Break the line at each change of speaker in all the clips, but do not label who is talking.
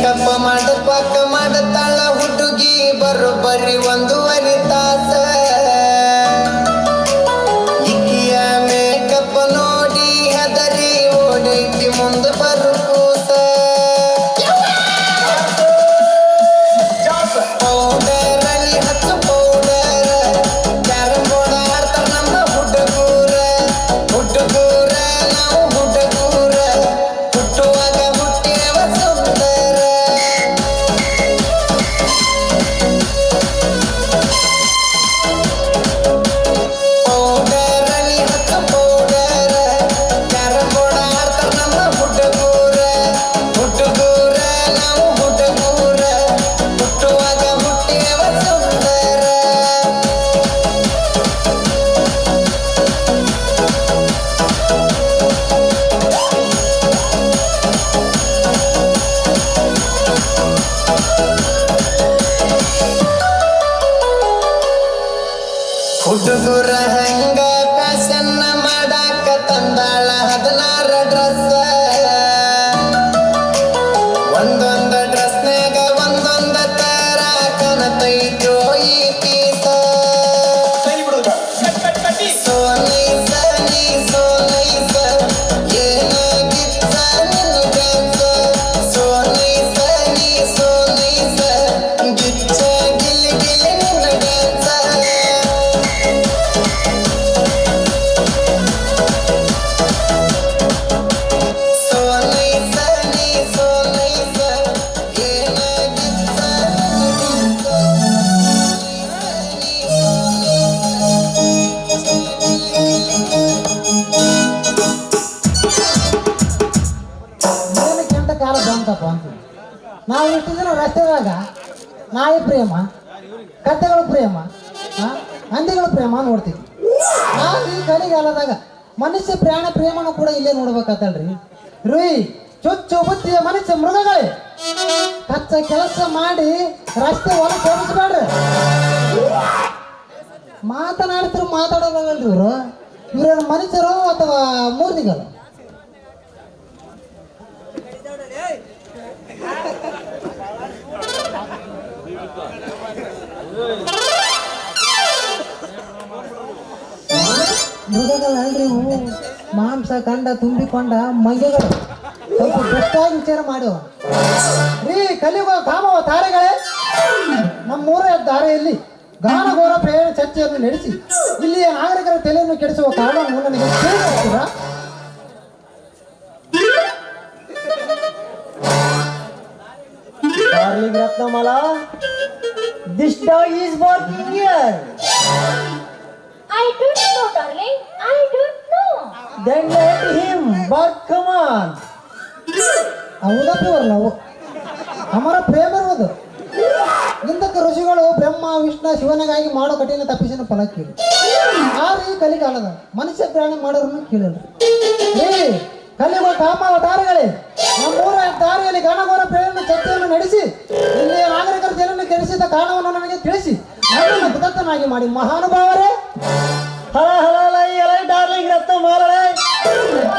Makeup ಮಾಡಕ್ವಾಕ ಮಾಡತಾಳ ಹುಡುಗಿ ಬರೋಬ್ಬರಿ 1.5 ತಾಸ ಇಕ್ಕಿಯ ಮೇಕಪ್ ನೋಡಿ ಹದರಿ ಓಡೈತಿ ಮುಂದೆ ಬರು ಕೂಸ ಪೌಡರ್ ಅಲ್ಲಿ ಹತ್ತು ಪೌಡರ್ ಕ್ಯಾರಂ ಬೋರ್ಡ್ ಆಡ್ತಾರ ನಮ್ಮ ಹುಡುಗೂರ ನಾವು ಹುಡುಗೂರ ಹುಟ್ಟುವಾಗ ಹುಟ್ಟಿರುವ ಸುಂದರ ಪೌಡರ್ ಅಲ್ಲಿ ಹತ್ತು ಪೌಡರ್ ಕ್ಯಾರಂ ಬೋರ್ಡ್ ಆಡ್ತಾರ ನಮ್ಮ ಹುಡುಗೂರ ನಾವು ಹುಡುಗೂರ ಹುಟ್ಟುವಾಗ ಹುಟ್ಟಿರುವ ಸುಂದರ ಹುಡುಗರ ಹಂಗ ಫ್ಯಾಷನ್ ಮಾಡಾಕ ತಂದಾಳ 16 ಡ್ರೆಸ್ ಒಂದೊಂದು ಡ್ರೆಸ್ನಾಗ ಒಂದೊಂದು ತರ ಕಾಣತೈತೋ ಈ ಪೀಸ ಸೋ ನೈಸ ಏನಾಗಿತ್ತ ನಿನ್ನ ಡ್ಯಾನ್ಸ್ ಸೋ ನೈಸ ಗಿಚ್ಚ ಗಿಲಿ ನಿನ್ನ ಡ್ಯಾನ್ಸ್ ಸೋ ನೈಸ ಏನಾಗಿತ್ತ
ಏನಕ್ಕೆಂತ ಕಾಲ ಬಂತಪ್ಪ ಅಂತ ನಾವು ಇಷ್ಟು ದಿನ ರಸ್ತೆದಾಗ ನಾಯಿ ಪ್ರೇಮ ಕತ್ತೆಗಳ ಪ್ರೇಮ ಹಂದಿಗಳ ಪ್ರೇಮ ನೋಡ್ತೀವಿ ನಾವು ಈ ಕಲಿಗಾಲದಾಗ ಮನುಷ್ಯ ಪ್ರಾಣ ಪ್ರೇಮನು ಕೂಡ ಇಲ್ಲೇ ನೋಡ್ಬೇಕಾತಲ್ರಿ ರುಯ್ ಚುಚ್ಚು ಬುತ್ತಿಯ ಮನುಷ್ಯ ಮೃಗಗಳೇ ಕಚ್ಚ ಕೆಲಸ ಮಾಡಿ ರಸ್ತೆ ಹೊಲ ಸೋಮಿಸ್ಬೇಡ್ರಿ ಮಾತಾಡೋದಲ್ರಿ ಇವ್ರೇನು ಮನುಷ್ಯರು ಅಥವಾ ಮೂರ್ತಿಗಳು ಮೃಗಗಳಲ್ರಿ ಇವು ಮಾಂಸ ಕಂಡ ತುಂಬಿಕೊಂಡ ಮಂಗೆಗಳು ಸ್ವಲ್ಪ ಬೆಸ್ಟಾಗಿ ವಿಚಾರ ಮಾಡುವ ರೀ ಕಲಿಯುಗ ಕಾಮವ ತಾರೆಗಳೇ ನಮ್ಮೂರ ದಾರಿಯಲ್ಲಿ ಗಾನಘೋರ ಪ್ರೇಮ ಚರ್ಚೆಯನ್ನು ನಡೆಸಿ ಇಲ್ಲಿಯ ನಾಗರಿಕರ ತಲೆಯನ್ನು ಕೆಡಿಸುವ ಕಾರಣವನ್ನು ನನಗೆ ತಿಳಿಸುತ್ತೀರಾ?
Darling Ratnamala, this dog is barking here.
I don't know, darling. I don't know.
Then let him bark, come on.
ಹೌದಪ್ಪ ನಾವು ಅಮರ ಪ್ರೇಮ ಇರುವುದು ಇಂದಕ್ಕೆ ಋಷಿಗಳು ಬ್ರಹ್ಮ ವಿಷ್ಣು ಶಿವನಿಗಾಗಿ ಮಾಡೋ ಕಠಿಣ ತಪ್ಪಿಸಿನ ಫಲ ಕೇಳಿ ಆರು ಈ ಕಲಿಕಾಲದ ಮನುಷ್ಯ ಪ್ರಾಣಿ ಮಾಡೋರನ್ನು ಕೇಳಿದ್ರು ಏ ಕಲಿಯುವ ಕಾಮಾವತಾರಗಳೇ ನಮ್ಮೂರ ದಾರಿಯಲ್ಲಿ ಗಾನಘೋರ ಪ್ರೇಮ ಚರ್ಚೆಯನ್ನು ನಡೆಸಿ ಇಲ್ಲಿಯ ನಾಗರಿಕರ ಜನರನ್ನು ಕೆಡಿಸಿದ ಕಾರಣವನ್ನು ನನಗೆ ತಿಳಿಸಿ ನನ್ನನ್ನು ಕೃತಜ್ಞನಾಗಿ ಮಾಡಿ ಮಹಾನುಭಾವರೇ.
Hello, darling Ratnamala.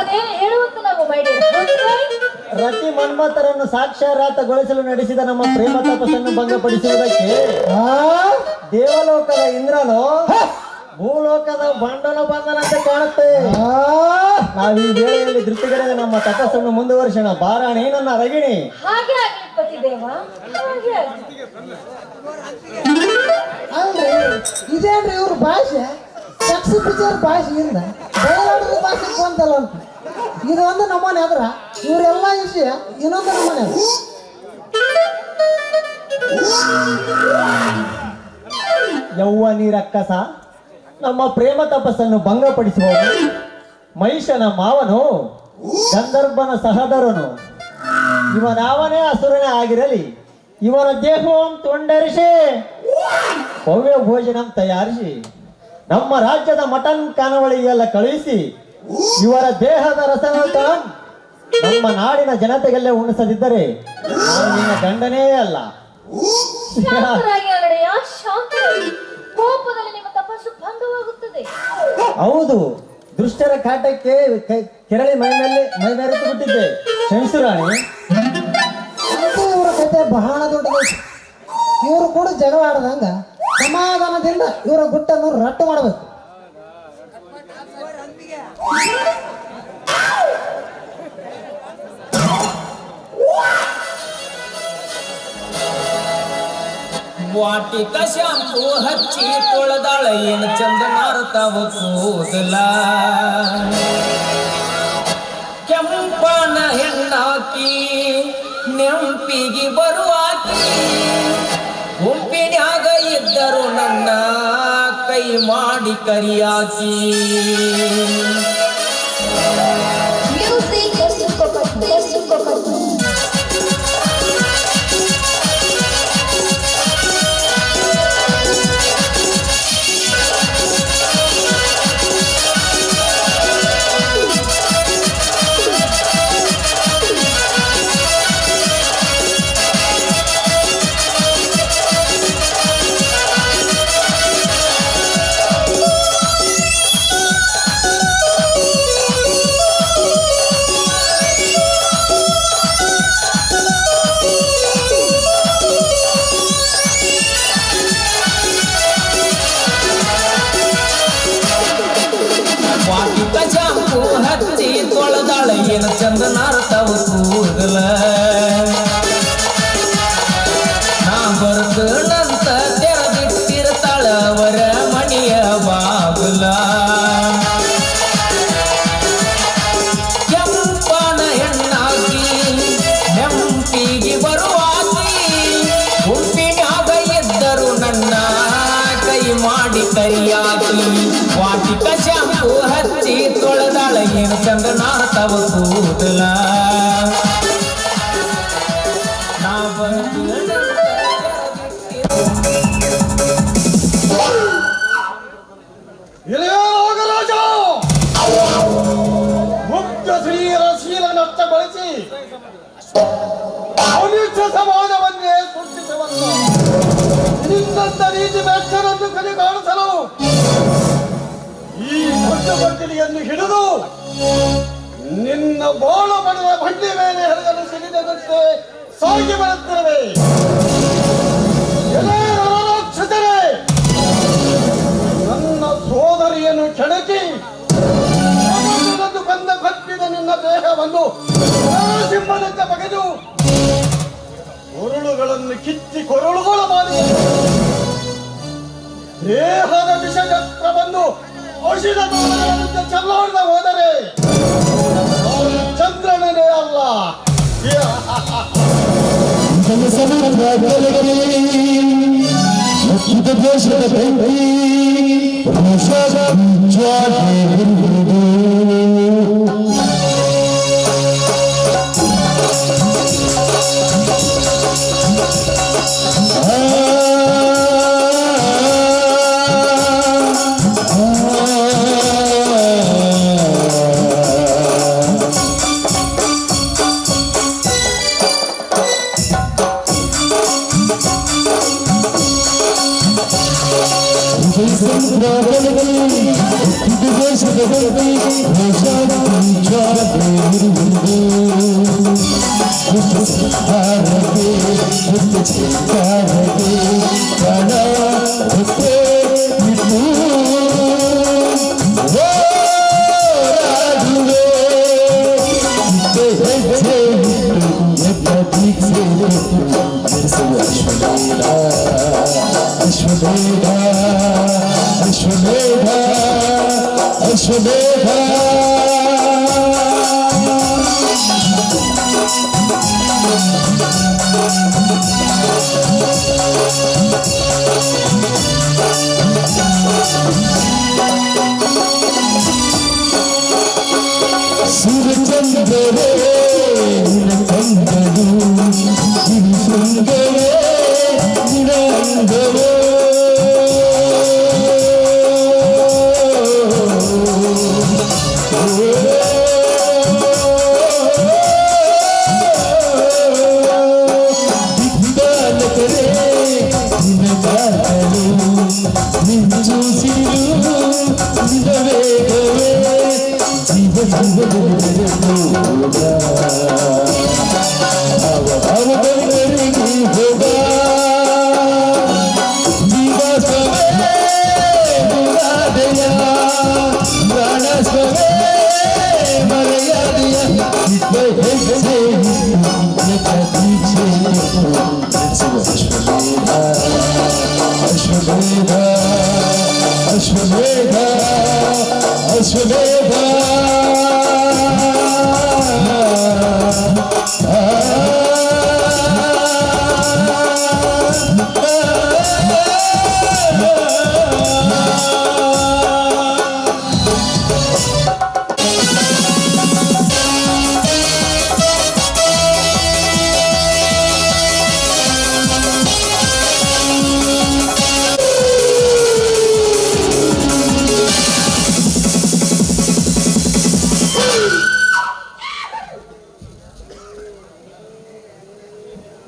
ಅದೇನು ಹೇಳುವಂತ ನಾವು ಮಾಡಿದ್ದೇವೆ.
ರತಿ ಮನ್ಮಥರನ್ನು ಸಾಕ್ಷಾತ್ಗೊಳಿಸಲು ನಡೆಸಿದ ನಮ್ಮ ಪ್ರೇಮ ತಪಸ್ಸನ್ನು ಭಂಗಪಡಿಸುವುದಕ್ಕೆ ದೇವಲೋಕದ ಇಂದ್ರನು ಭೂಲೋಕದ ಬಂಡನ ಬಂದನಂತೆ ಕಾಣುತ್ತೆ. ನಾವು ಈ ವೇಳೆಯಲ್ಲಿ ಧೃತಿಗೆಡದ ನಮ್ಮ ತಪಸ್ಸನ್ನು ಮುಂದುವರಿಸೋಣ. ಬಾರಾಣಿ ನನ್ನ ರಗಿಣಿ.
ಹಾಗೆ ಆಗ್ಲಿ ಪತಿದೇವ, ಹಾಗೆ ಆಗ್ಲಿ.
ಅಲ್ರಿ ಇದೇನ್ರಿ ಇವ್ರ ಭಾಷೆ ಸೆಕ್ಸಿ ಪಿಕ್ಚರ್ ಭಾಷೆಯಿಂದ ಬಯಲಾಟದ ಭಾಷೆ ಬಂತಲ್ಲ ಅಂತ ಇದು ಒಂದು ನಮೂನೆ ಆದ್ರ ಇವರೆಲ್ಲ ವಿಷಯ ಇನ್ನೊಂದು ನಮೂನೆ ಅದ.
ಯೌವನಿ ರಕ್ಕಸ ನಮ್ಮ ಪ್ರೇಮ ತಪಸ್ಸನ್ನು ಭಂಗಪಡಿಸುವವನು ಮಹಿಷನ ಮಾವನು ಗಂಧರ್ವನ ಸಹೋದರನು ಇವನಾವನೇ ಅಸುರನೇ ಆಗಿರಲಿ ಇವನ ದೇಹವನ್ನು ತುಂಡರಿಸಿ ಭವ್ಯ ಭೋಜನ ತಯಾರಿಸಿ ನಮ್ಮ ರಾಜ್ಯದ ಮಟನ್ ಖಾನಾವಳಿಗೆಲ್ಲ ಕಳುಹಿಸಿ ಇವರ ದೇಹದ ರಸನ ನಮ್ಮ ನಾಡಿನ ಜನತೆಗೆಲ್ಲ ಉಣಿಸದಿದ್ದರೆ ನಾನು ನಿನ್ನ ಗಂಡನೇ ಅಲ್ಲ.
ಶಾಂತರಾಗಿ ಅಲ್ಲಡೆಯ, ಶಾಂತರಾಗಿ. ಕೋಪದಲ್ಲಿ ನಿಮ್ಮ ತಪಸ್ಸು ಭಂಗವಾಗುತ್ತದೆ.
ಹೌದು, ದುಷ್ಟರ ಕಾಟಕ್ಕೆ ಕೆರಳಿ ಮೈ ಮೆರೆತು ಬಿಟ್ಟಿದ್ದೆ ಕ್ಷಮಿಸು ರಾಣಿ.
ಅಂತೂ ಇವರ ಬಹಳ ದೊಡ್ಡದೈತಿ. ಇವರು ಕೂಡ ಜಗಳ ಆಡ್ದಂಗ ಸಮಾಧಾನದಿಂದ ಇವರ ಗುಟ್ಟನ್ನು ರಟ್ಟು ಮಾಡಬೇಕು.
ವಾಟಿಕ ಶಾಂಪು ಹಚ್ಚಿ ತೊಳೆದಾಳ ಏನು ಚಂದ ನಾರ್ತಾವ ಕೂದಲ ಕೆಂಪನ ಹೆಣ್ಣಾಕಿ ನೆಂಪಿಗೆ ಬರುವಾಕಿ ಗುಂಪಿನ್ಯಾಗ ಇದ್ದರು ನನ್ನ ಕೈ ಮಾಡಿ ಕರಿಯಾಕಿ ಶಾಂಪು ಹಚ್ಚಿ ತೊಳೆದಾಳ ಏನು ಚಂದ ನಾರ್ತಾವ ಕೂದಲ ನಾ ಬರ್ದನಂತ ತೆರೆದಿಟ್ಟಿರ್ತಾಳ ಅವರ ಮನೆಯ ಬಾಗುಲ ಕೆಂಪನ ಹೆಣ್ಣಾಗಿ ನೆಂಪಿಗೆ ಬರುವಾಕಿ ಗುಂಪಿನ್ಯಾಗ ಇದ್ದರು ನನ್ನ ಕೈ ಮಾಡಿ ಕರಿಯಾಕಿ ವಾಟಿಕ ಶಾಂಪು ಹಚ್ಚಿ ತೊಳೆದಾಳ ಏನು ಚಂದ ನಾರ್ತಾವ ಕೂದಲ ನಾ
ರಾಜ ಮುಕ್ತ ಸ್ತ್ರೀಯರ ಶೀಲ ನಷ್ಟಗೊಳಿಸಿ ಅನಿಷ್ಟ ಸಮಾಜವನ್ನೇ ಸೃಷ್ಟಿಸುವಂತ ನಿನ್ನಂತ ರೀತಿ ವ್ಯಕ್ತರನ್ನು ಕಲಿ ಕಾಣಿಸಲು ಈ ದೊಡ್ಡ ಬಟ್ಟಲಿಯನ್ನು ಹಿಡಿದು ನಿನ್ನ ಬೋಳ ಪಡೆದ ಬಂಡಿ ಮೇಲೆ ಹೆರಗಲು ಸಿಡಿದಂತೆ ಸಾಗಿ ಬರುತ್ತಿರುವೆ. ರಾಕ್ಷಸರೇ, ನನ್ನ ಸೋದರಿಯನ್ನು ಕೆಣಕಿ ಕಂದ ಕಟ್ಟಿದ ನಿನ್ನ ದೇಹವನ್ನು ಸಿಂಹದಂತೆ ಬಗೆದು ಕೊರಳುಗಳನ್ನು ಕಿತ್ತಿ ಕೊರಳುಗಳ ಮಾಡಿ ದೇಹದ ವಿಷಚಕ್ರವನ್ನು ಔಷಧ ಚೆಲ್ಲಾಡ್ದ ಹೋದರೆ ಚಂದ್ರನೇ ಅಲ್ಲ.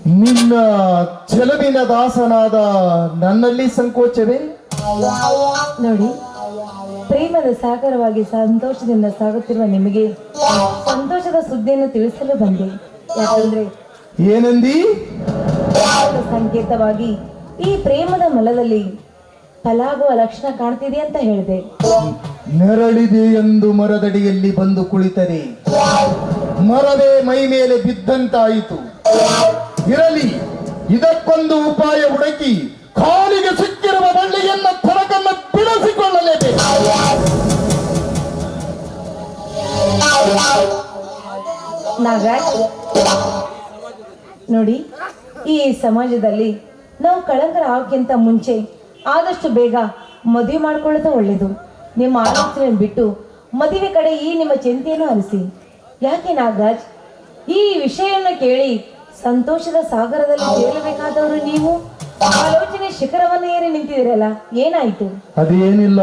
ನಿನ್ನ ಚೆಲುವಿನ ದಾಸನಾದ ನನ್ನಲ್ಲಿ ಸಂಕೋಚವೇ?
ನೋಡಿ, ಪ್ರೇಮದ ಸಾಗರವಾಗಿ ಸಂತೋಷದಿಂದ ಸಾಗುತ್ತಿರುವ ನಿಮಗೆ ಸಂತೋಷದ ಸುದ್ದಿಯನ್ನು ತಿಳಿಸಲು ಬಂದೆ. ಯಾಕಂದ್ರೆ
ಏನಂದಿ?
ಸಂಕೇತವಾಗಿ ಈ ಪ್ರೇಮದ ಮಲದಲ್ಲಿ ಫಲಾಗುವ ಲಕ್ಷಣ ಕಾಣ್ತಿದೆ ಅಂತ ಹೇಳಿದೆ.
ನೆರಳಿದೆ ಎಂದು ಮರದಡಿಯಲ್ಲಿ ಬಂದು ಕುಳಿತರೆ ಮರವೇ ಮೈ ಮೇಲೆ ಬಿದ್ದಂತಾಯಿತು. ಇರಲಿ, ಇದಕ್ಕೊಂದು ಉಪಾಯ ಹುಡುಕಿ ಕಾಲಿಗೆ ಸಿಕ್ಕಿರುವ ಬಳ್ಳಿಯನ್ನ ತರಕನ್ನ ಬಿಡಿಸಿಕೊಳ್ಳಲೇಬೇಕು.
ನಾಗರಾಜ್, ನೋಡಿ, ಈ ಸಮಾಜದಲ್ಲಿ ನಾವು ಕಳಂಕರ ಆಗೋಕ್ಕಿಂತ ಮುಂಚೆ ಆದಷ್ಟು ಬೇಗ ಮದುವೆ ಮಾಡ್ಕೊಳ್ಳೋದು ಒಳ್ಳೇದು. ನಿಮ್ಮ ಆಲೋಚನೆ ಬಿಟ್ಟು ಮದುವೆ ಕಡೆ ಈ ನಿಮ್ಮ ಚಿಂತೆಯನ್ನು ಹರಿಸಿ. ಯಾಕೆ ನಾಗರಾಜ್, ಈ ವಿಷಯವನ್ನು ಕೇಳಿ ಸಂತೋಷದ ಸಾಗರದಲ್ಲಿ ತೇಲಬೇಕಾದವರು ನೀವು ಆಲೋಚನೆ ಶಿಖರವನ್ನು ಏರಿ ನಿಂತಿದ್ದೀರಲ್ಲ, ಏನಾಯ್ತು?
ಅದೇನಿಲ್ಲ,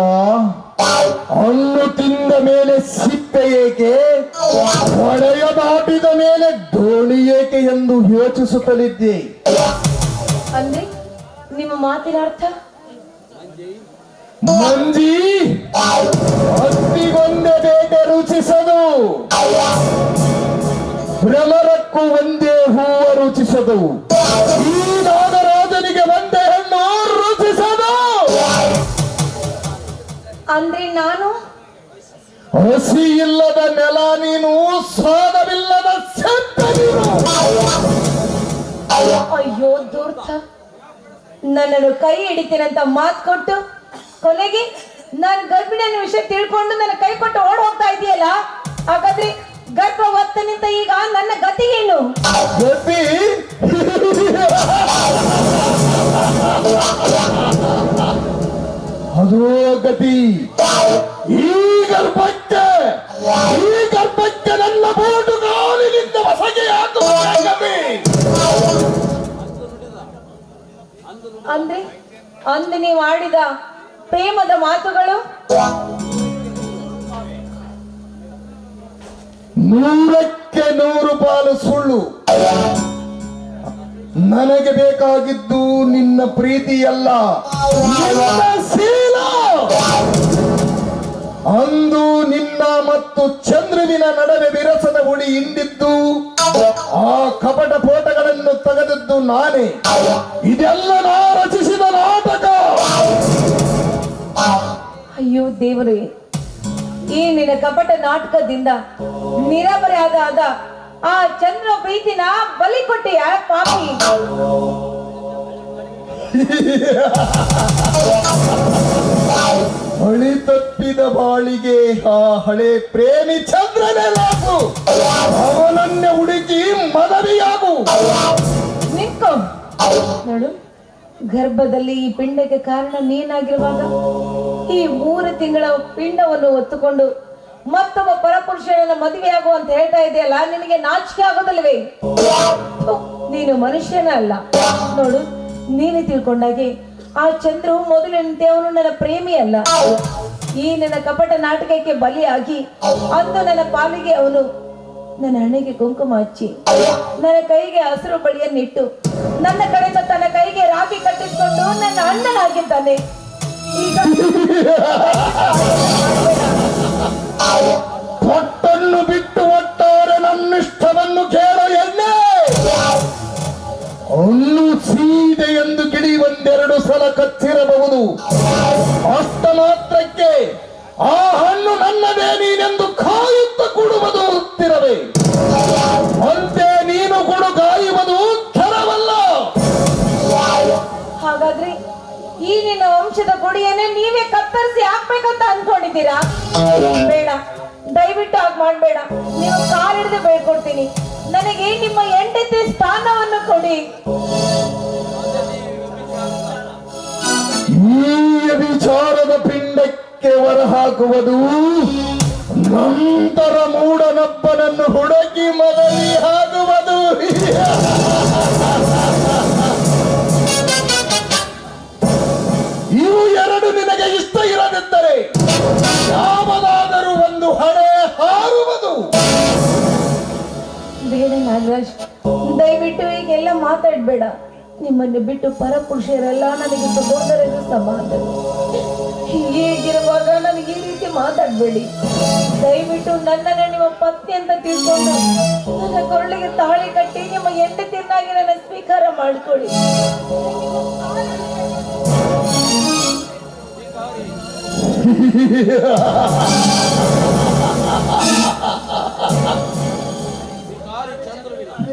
ಹಣ್ಣು ತಿಂದ ಮೇಲೆ ಸಿಪ್ಪೆ ಏಕೆ, ಹೊಳೆಯ ದಾಟಿದ ಮೇಲೆ ದೋಣಿ ಏಕೆ ಎಂದು ಯೋಚಿಸುತ್ತಲಿದ್ದೆ.
ಅಂದ್ರೆ ನಿಮ್ಮ ಮಾತಿನ ಅರ್ಥ?
ಮಂಜಿ, ಹತ್ತಿಗೊಂದೇ ಬೇಟೆ ರುಚಿಸದು, ಭ್ರಮರಕ್ಕೂ ಒಂದೇ ಹೂವ ರುಚಿಸದು, ಈ ನಾಗರಾಜನಿಗೆ ಒಂದೇ ಹೆಣ್ಣು ರುಚಿಸದು.
ಅಂದ್ರೆ ನಾನು
ಹಸಿ ಇಲ್ಲದ ನೆಲ ನೀನು, ಸ್ವಾದವಿಲ್ಲದ ಸೆತ್ತ ನೀನು.
ಅಯ್ಯೋ ಧೂರ್ತ, ನನ್ನನ್ನು ಕೈ ಹಿಡಿತೀನಂತ ಮಾತು ಕೊಟ್ಟು ಕೊನೆಗೆ ನಾನು ಗರ್ಭಿಣಿ ಅನ್ನೋ ವಿಷಯ ತಿಳ್ಕೊಂಡು ನನ್ನ ಕೈ ಕೊಟ್ಟು ಓಡ್ ಹೋಗ್ತಾ ಇದೆಯಲ್ಲ, ಹಾಗಾದ್ರೆ ಗರ್ಭ ಹೊತ್ತನಿಂದ ಈಗ ನನ್ನ ಗತಿ ಏನು?
ಗತಿ ಅದು ಗತಿ. ಈ ಗರ್ಭಕ್ಕೆ ನನ್ನ ಬೋಟು ಕಾಲಿನಿಂದ ಹೊಸಗೆ ಹಾಕುವ ಗತಿ.
ಅಂದ್ರೆ ಅಂದು ನೀವು ಆಡಿದ ಪ್ರೇಮದ ಮಾತುಗಳು
100ಕ್ಕೆ 100 ಪಾಲು ಸುಳ್ಳು. ನನಗೆ ಬೇಕಾಗಿದ್ದು ನಿನ್ನ ಪ್ರೀತಿಯಲ್ಲ, ನಿನ್ನ ಶೀಲ. ಅಂದು ನಿನ್ನ ಮತ್ತು ಚಂದ್ರುವಿನ ನಡುವೆ ವಿರಸದ ಹುಡಿ ಹಿಂದಿದ್ದು ಆ ಕಪಟ ಫೋಟೋಗಳನ್ನು ತೆಗೆದದ್ದು ನಾನೇ. ಇದೆಲ್ಲ ನಾ ರಚಿಸಿದ ನಾಟಕ.
ಅಯ್ಯೋ ದೇವರೇ, ಈ ನಿನ್ನ ಕಪಟ ನಾಟಕದಿಂದ ನಿರಪರಾಧ ಆ ಚಂದ್ರ ಪ್ರೀತಿನ ಬಲಿ ಕೊಟ್ಟೆಯ ಪಾಪಿ.
ಹಳಿ ತಪ್ಪಿದ ಬಾಳಿಗೆ ಆ ಹಳೆ ಪ್ರೇಮಿ ಚಂದ್ರನೇ ಲಾಗು. ಅವನನ್ನೇ ಹುಡುಕಿ ಮನವಿಯಾಗು.
ನಿಂತ್ಕೊ ನೋಡು, ಗರ್ಭದಲ್ಲಿ ಈ ಪಿಂಡಕ್ಕೆ ಕಾರಣ ನೀನಾಗಿರುವಾಗ ಈ 3 ತಿಂಗಳ ಪಿಂಡವನ್ನು ಹೊತ್ತುಕೊಂಡು ಮತ್ತೊಬ್ಬ ಪರಪುರುಷನನ್ನ ಮದುವೆಯಾಗು ಅಂತ ಹೇಳ್ತಾ ಇದೆಯಲ್ಲ, ನಿನಗೆ ನಾಚಿಕೆ ಆಗೋದಲ್ವೇ? ನೀನು ಮನುಷ್ಯನ ಅಲ್ಲ. ನೋಡು, ನೀನು ತಿಳ್ಕೊಂಡಾಗೆ ಆ ಚಂದ್ರು ಮೊದಲಿನಂತೆ ಅವನು ನನ್ನ ಪ್ರೇಮಿ ಅಲ್ಲ. ಈ ನನ್ನ ಕಪಟ ನಾಟಕಕ್ಕೆ ಬಲಿಯಾಗಿ ಅಂದು ನನ್ನ ಪಾಲಿಗೆ ಅವನು ನನ್ನ ಹಣೆಗೆ ಕುಂಕುಮ ಹಚ್ಚಿ ನನ್ನ ಕೈಗೆ ಹಸಿರು ಬಳಿಯನ್ನಿಟ್ಟು ನನ್ನ ಕಡೆಯಿಂದ ತನ್ನ ಕೈಗೆ ರಾಖಿ ಕಟ್ಟಿಸಿಕೊಂಡು ನನ್ನ ಅಣ್ಣನಾಗಿದ್ದಾನೆ. ಈಗ
ಹೊಟ್ಟನ್ನು ಬಿಟ್ಟು ಒಟ್ಟಾರೆ ನನ್ನಿಷ್ಟವನ್ನು ಕೇಳೋ ಎಣ್ಣೆ. ಹಣ್ಣು ಸೀದೆ ಎಂದು ಗಿಳಿ 1-2 ಸಲ ಕಚ್ಚಿರಬಹುದು. ಅಷ್ಟ ಮಾತ್ರಕ್ಕೆ ಆ ಹಣ್ಣು ನನ್ನದೇ ನೀನೆಂದು ಕಾಯುತ್ತ ಕೊಡುವುದು ಹತ್ತಿರವೇ. ಅಂತೆ ನೀನು ಕೊಡು ಕಾಯುವುದು ಕೆರವಲ್ಲ.
ಹಾಗಾದ್ರೆ ಈ ನಿನ್ನ ವಂಶದ ಕೊಡಿಯನ್ನೇ ನೀವೇ ಕತ್ತರಿಸಿ ಹಾಕ್ಬೇಕಂತ ಅನ್ಕೊಂಡಿದ್ದೀರಾ? ಬೇಡ, ದಯವಿಟ್ಟು ಹಾಗೆ ಮಾಡಬೇಡ. ನೀವು ಕಾಲಿಡಿದು ಬೇಡ್ಕೊಡ್ತೀನಿ, ನನಗೆ ನಿಮ್ಮ ಹೆಂಡತಿ ಸ್ಥಾನವನ್ನು ಕೊಡಿ.
ಈ ವಿಚಾರದ ಪಿಂಡಕ್ಕೆ ಹೊರಹಾಕುವುದು, ನಂತರ ಮೂಢನಪ್ಪನನ್ನು ಹುಡುಕಿ ಮರಳಿ ಆಗುವುದು. ಇವು ಎರಡು ನಿನಗೆ ಇಷ್ಟ ಇರದಿದ್ದರೆ ಯಾವುದಾದರೂ ಒಂದು ಹಣೆ ಹಾರುವುದು.
ಬೇಡ ನಾಗರಾಜ್, ದಯವಿಟ್ಟು ಈಗೆಲ್ಲ ಮಾತಾಡ್ಬೇಡ. ನಿಮ್ಮನ್ನು ಬಿಟ್ಟು ಪರಪುರುಷರೆಲ್ಲ ನನಗೆ ಸಹೋದರರು ಸಮಾನರು. ಹೀಗಿರುವಾಗ ನನಗೆ ಈ ರೀತಿ ಮಾತಾಡ್ಬೇಡಿ. ದಯವಿಟ್ಟು ನನ್ನನ್ನು ನಿಮ್ಮ ಪತ್ನಿ ಅಂತ ತಿಳ್ಕೊಂಡು ನನ್ನ ಕೊರಳಿಗೆ ತಾಳಿ ಕಟ್ಟಿ ನಿಮ್ಮ ಹೆಂಡತಿಯನ್ನಾಗಿ ನನ್ನ ಸ್ವೀಕಾರ ಮಾಡ್ಕೊಳ್ಳಿ.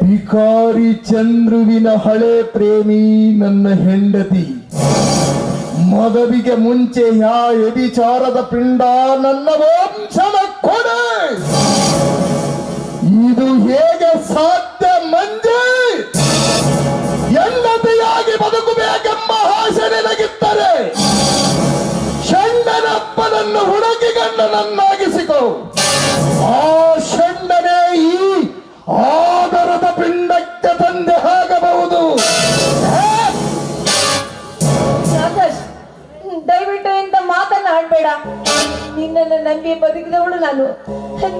ಭಿಕಾರಿ ಚಂದ್ರುವಿನ ಹಳೆ ಪ್ರೇಮಿ ನನ್ನ ಹೆಂಡತಿ. ಮದುವೆಗೆ ಮುಂಚೆ ವ್ಯಭಿಚಾರದ ಪಿಂಡ ನನ್ನ ವಂಶದ ಕೊಡೆ. ಇದು ಹೇಗೆ ಸಾಧ್ಯ ಮಂಜೆ? ಹೆಂಡತಿಯಾಗಿ ಬದುಕಬೇಕೆಂಬ ಆಸೆ ನಿನಗಿದ್ದರೆ ಷಂಡನಪ್ಪನನ್ನು ಹುಡುಕಿ ಗಂಡನನ್ನಾಗಿಸಿಕೋ. ಆ ಷಂಡನೇ ಈ ಆದರದ ಪಿಂಡಕ್ಕೆ ತಂದೆ ಆಗಬಹುದು.
ಆಕಾಶ್, ದಯವಿಟ್ಟು ಇಂಥ ಮಾತನಾಡಬೇಡ. ನಿನ್ನನ್ನು ನಂಬಿ ಬದುಕಿದವಳು ನಾನು.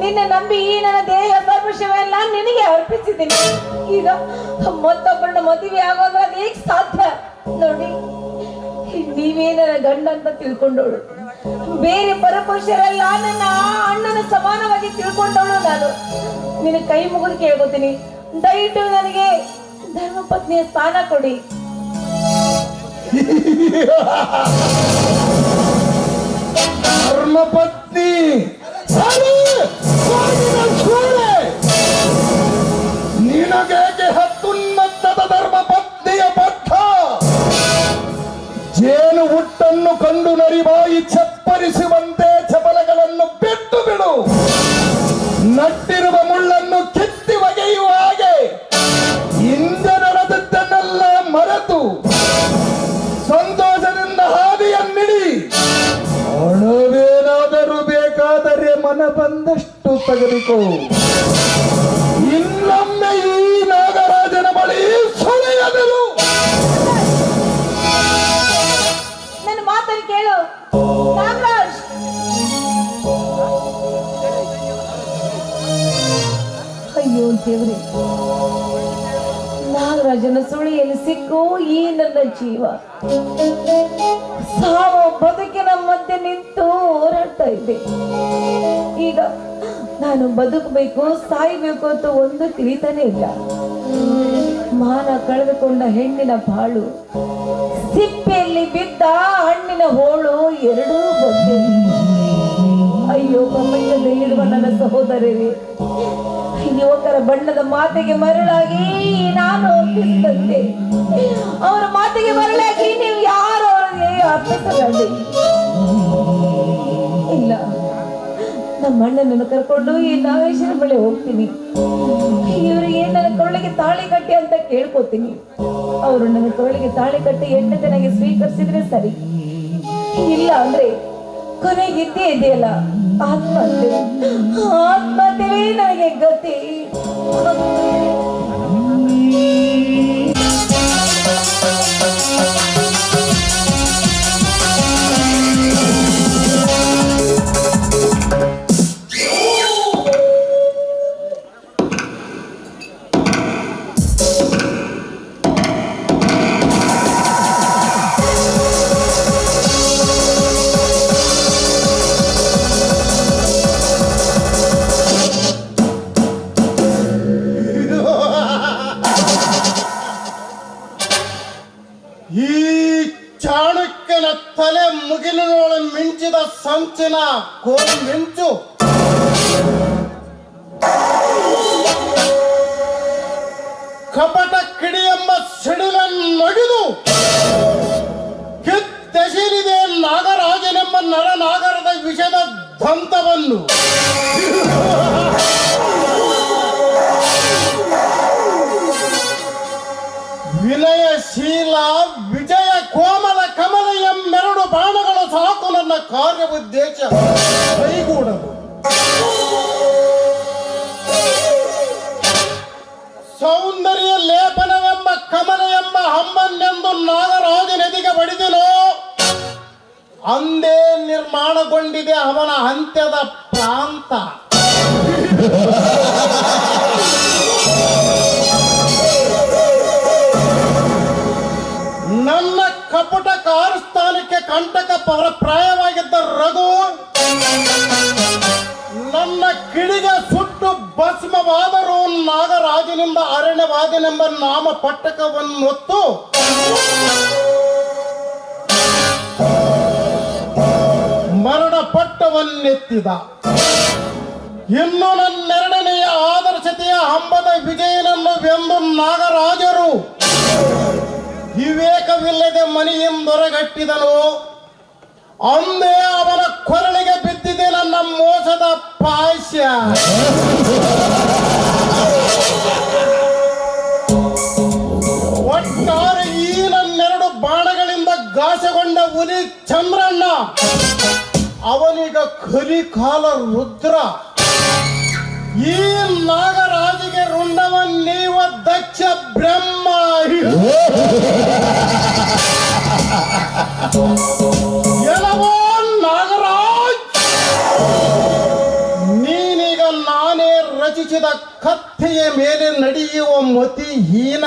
ನಿನ್ನ ನಂಬಿ ಈ ನನ್ನ ದೇಹ ಸರ್ವಸ್ವವೆಲ್ಲ ನಿನಗೆ ಅರ್ಪಿಸಿದ್ದೀನಿ. ಈಗ ಮತ್ತೊಬ್ಬರನ್ನ ಮದುವೆ ಆಗೋದ್ರೆ ಅದು ಹೇಗೆ ಸಾಧ್ಯ? ನೋಡಿ, ನೀವೇ ನನ್ನ ಗಂಡ ಅಂತ ತಿಳ್ಕೊಂಡವಳು. ಬೇರೆ ಪರಪುರುಷರೆಲ್ಲ ನನ್ನ ಅಣ್ಣನ ಸಮಾನವಾಗಿ ತಿಳ್ಕೊಂಡವಳು ನಾನು. ನಿನ್ನ ಕೈ ಮುಗಿದು ಕೇಳ್ಕೊತೀನಿ, ದಯವಿಟ್ಟು ನನಗೆ ಧರ್ಮಪತ್ನಿಯ ಸ್ಥಾನ ಕೊಡಿ.
ಧರ್ಮಪತ್ನಿ ನಿನಗೇಕೆ ಹತ್ತುನ್ನತದ ಧರ್ಮಪತ್ನಿಯ ಪಟ್ಟ? ಜೇನು ಹುಟ್ಟನ್ನು ಕಂಡು ನರಿಬಾಯಿ ಚಪ್ಪರಿಸುವಂತೆ ಚಪಲಗಳನ್ನು ಬಿಟ್ಟು ಬಿಡು. ನಟ್ಟಿರುವ ಮುಳ್ಳನ್ನು ಕಿತ್ತಿ ಒಗೆಯುವ ಹಾಗೆ ಹಿಂದೆ ನಡೆದದ್ದನ್ನೆಲ್ಲ ಮರೆತು ಸಂತೋಷದಿಂದ ಹಾದಿಯನ್ನಿಡಿ. ಹಣವೇನಾದರೂ ಬೇಕಾದರೆ ಮನ ಬಂದಷ್ಟು ತೆಗೆದುಕೋ. ಇನ್ನೊಮ್ಮೆ ಈ ನಾಗರಾಜನ ಬಳಿ ಸುಳಿಯದಿರು.
ನನ್ನ ಮಾತನ್ನು ಕೇಳು ನಾಗರಾಜ್. ಅಯ್ಯೋ ದೇವ್ರೆ, ನಾಗರಾಜನ ಸುಳಿಯಲ್ಲಿ ಸಿಕ್ಕು ಈ ನನ್ನ ಜೀವ ಸಾವು ಬದುಕಿನ ಮಧ್ಯೆ ನಿಂತು ಹೋರಾಡ್ತಾ ಇದ್ದೆ. ಈಗ ನಾನು ಬದುಕಬೇಕು ಸಾಯ್ಬೇಕು ಅಂತ ಒಂದು ತಿಳಿತಾನೆ ಇಲ್ಲ. ಮಾನ ಕಳೆದುಕೊಂಡ ಹೆಣ್ಣಿನ ಬಾಳು, ಸಿಪ್ಪೆಯಲ್ಲಿ ಬಿದ್ದ ಹಣ್ಣಿನ ಹೋಳು ಎರಡೂ ಬಂದೆ. ಅಯ್ಯೋ ಪ್ರಪಂಚದಲ್ಲಿರುವ ನನ್ನ ಸಹೋದರರೇ, ಯುವಕರ ಬಣ್ಣದ ಮಾತಿಗೆ ಮರಳಾಗಿ ನಾನು ಒಪ್ಪಿಸಿದಂತೆ ಅವರ ಮಾತಿಗೆ ಮರಳಾಗಿ ನೀವು ಯಾರು ಅರ್ಪಿಸಬೇಡಿ. ಇಲ್ಲ, ನಮ್ಮ ಅಣ್ಣನನ್ನು ಕರ್ಕೊಂಡು ಈ ನಾಗೇಶ್ವರ ಬಳಿ ಹೋಗ್ತೀನಿ. ಇವರಿಗೆ ನನ್ನ ಕೊರಳಿಗೆ ತಾಳಿ ಕಟ್ಟಿ ಅಂತ ಕೇಳ್ಕೊತೀನಿ. ಅವರು ನನ್ನ ಕೊರಳಿಗೆ ತಾಳಿ ಕಟ್ಟಿ ಹೆಂಡತಿನಾಗಿ ಸ್ವೀಕರಿಸಿದ್ರೆ ಸರಿ. ಇಲ್ಲ ಅಂದ್ರೆ ಕೊನೆಗಿದ್ದೇ ಇದೆಯಲ್ಲ ಆತ್ಮಹತ್ಯೆ. ಆತ್ಮಹತ್ಯವೇ ನನಗೆ ಗತಿ.
ಈ ಚಾಣಕ್ಯನ ತಲೆ ಮುಗಿಲಿನೊಳ ಮಿಂಚಿದ ಸಂಚಿನ ಕೋಲ್ ಮಿಂಚು ಕಪಟ ಕಿಡಿ ಎಂಬ ಸಿಡಿಲನ್ನೊಡೆದು ಕಿತ್ತೆಸೆರಿದೆ ನಾಗರಾಜನೆಂಬ ನರನಾಗರದ ವಿಷದ ದಂತವನ್ನು. ವಿನಯಶೀಲ ವಿಜಯ ಕೋಮಲ ಕಮಲ ಎಂಬೆರಡು ಬಾಣಗಳು ಸಾಕು ನನ್ನ ಕಾರ್ಯೋದ್ದೇಶ ಕೈಗೂಡಲು. ಸೌಂದರ್ಯ ಲೇಪನವೆಂಬ ಕಮಲ ಎಂಬ ಹಮ್ಮನ್ನೆಂದು ನಾಗರಾಜನೆದಿಗೆ ಬಡಿದೆನೋ ಅಂದೇ ನಿರ್ಮಾಣಗೊಂಡಿದೆ ಅವನ ಅಂತ್ಯದ ಪ್ರಾಂತ. ಕಂಟಕ ಪ್ರಾಯವಾಗಿದ್ದ ರಘು ನನ್ನ ಕಿಡಿಗೆ ಸುಟ್ಟು ಭಸ್ಮವಾದರೂ ನಾಗರಾಜನಿಂದ ಅರಣ್ಯವಾದನೆಂಬ ನಾಮ ಪಟ್ಟಕವನ್ನು ಹೊತ್ತು ಮರಣ ಪಟ್ಟವನ್ನೆತ್ತಿದ. ಇನ್ನು ನನ್ನೆರಡನೆಯ ಆದರ್ಶತೆಯ ಹಂಬದ ವಿಜಯನನ್ನು ವೆಂದು ನಾಗರಾಜರು ವಿವೇಕವಿಲ್ಲದೆ ಮನೆಯಿಂದೊರಗಟ್ಟಿದನು. ಅಂದೇ ಅವನ ಕೊರಳಿಗೆ ಬಿದ್ದಿದೆ ನನ್ನ ಮೋಸದ ಪಾಶ್ಯ. ಒಟ್ಟಾರೆ ಈ ನನ್ನೆರಡು ಬಾಣಗಳಿಂದ ಘಾಸಗೊಂಡ ಹುಲಿ ಚಂದ್ರಣ್ಣ ಅವನಿಗ ಕಲಿಕಾಲ ರುದ್ರ. ಈ ನಾಗರಾಜಿಗೆ ರುಂಡವನ್ನೀವ ದಕ್ಷ ಬ್ರಹ್ಮ. ಎಲ್ಲವೋ ನಾಗರಾಜ್, ನೀನೀಗ ನಾನೇ ರಚಿಸಿದ ಕಥೆಯ ಮೇಲೆ ನಡೆಯುವ ಮತಿಹೀನ.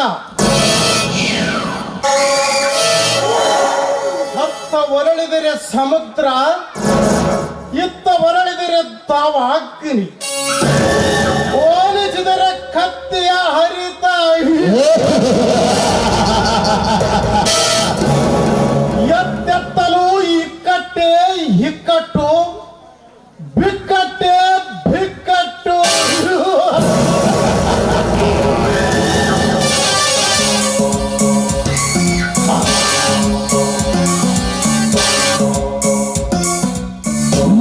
ಹತ್ತ ಹೊರಳಿದರೆ ಸಮುದ್ರ, ಇತ್ತ ಹೊರಳಿದರೆ ತಾವ ಅಗ್ನಿ, ಹೋಲಿಸಿದರೆ ಕತ್ತೆಯ ಹರಿತ. ಎತ್ತೆತ್ತಲು ಇಕ್ಕಟ್ಟೆ ಇಕ್ಕಟ್ಟು, ಬಿಕ್ಕಟ್ಟೆ ಬಿಕ್ಕಟ್ಟು.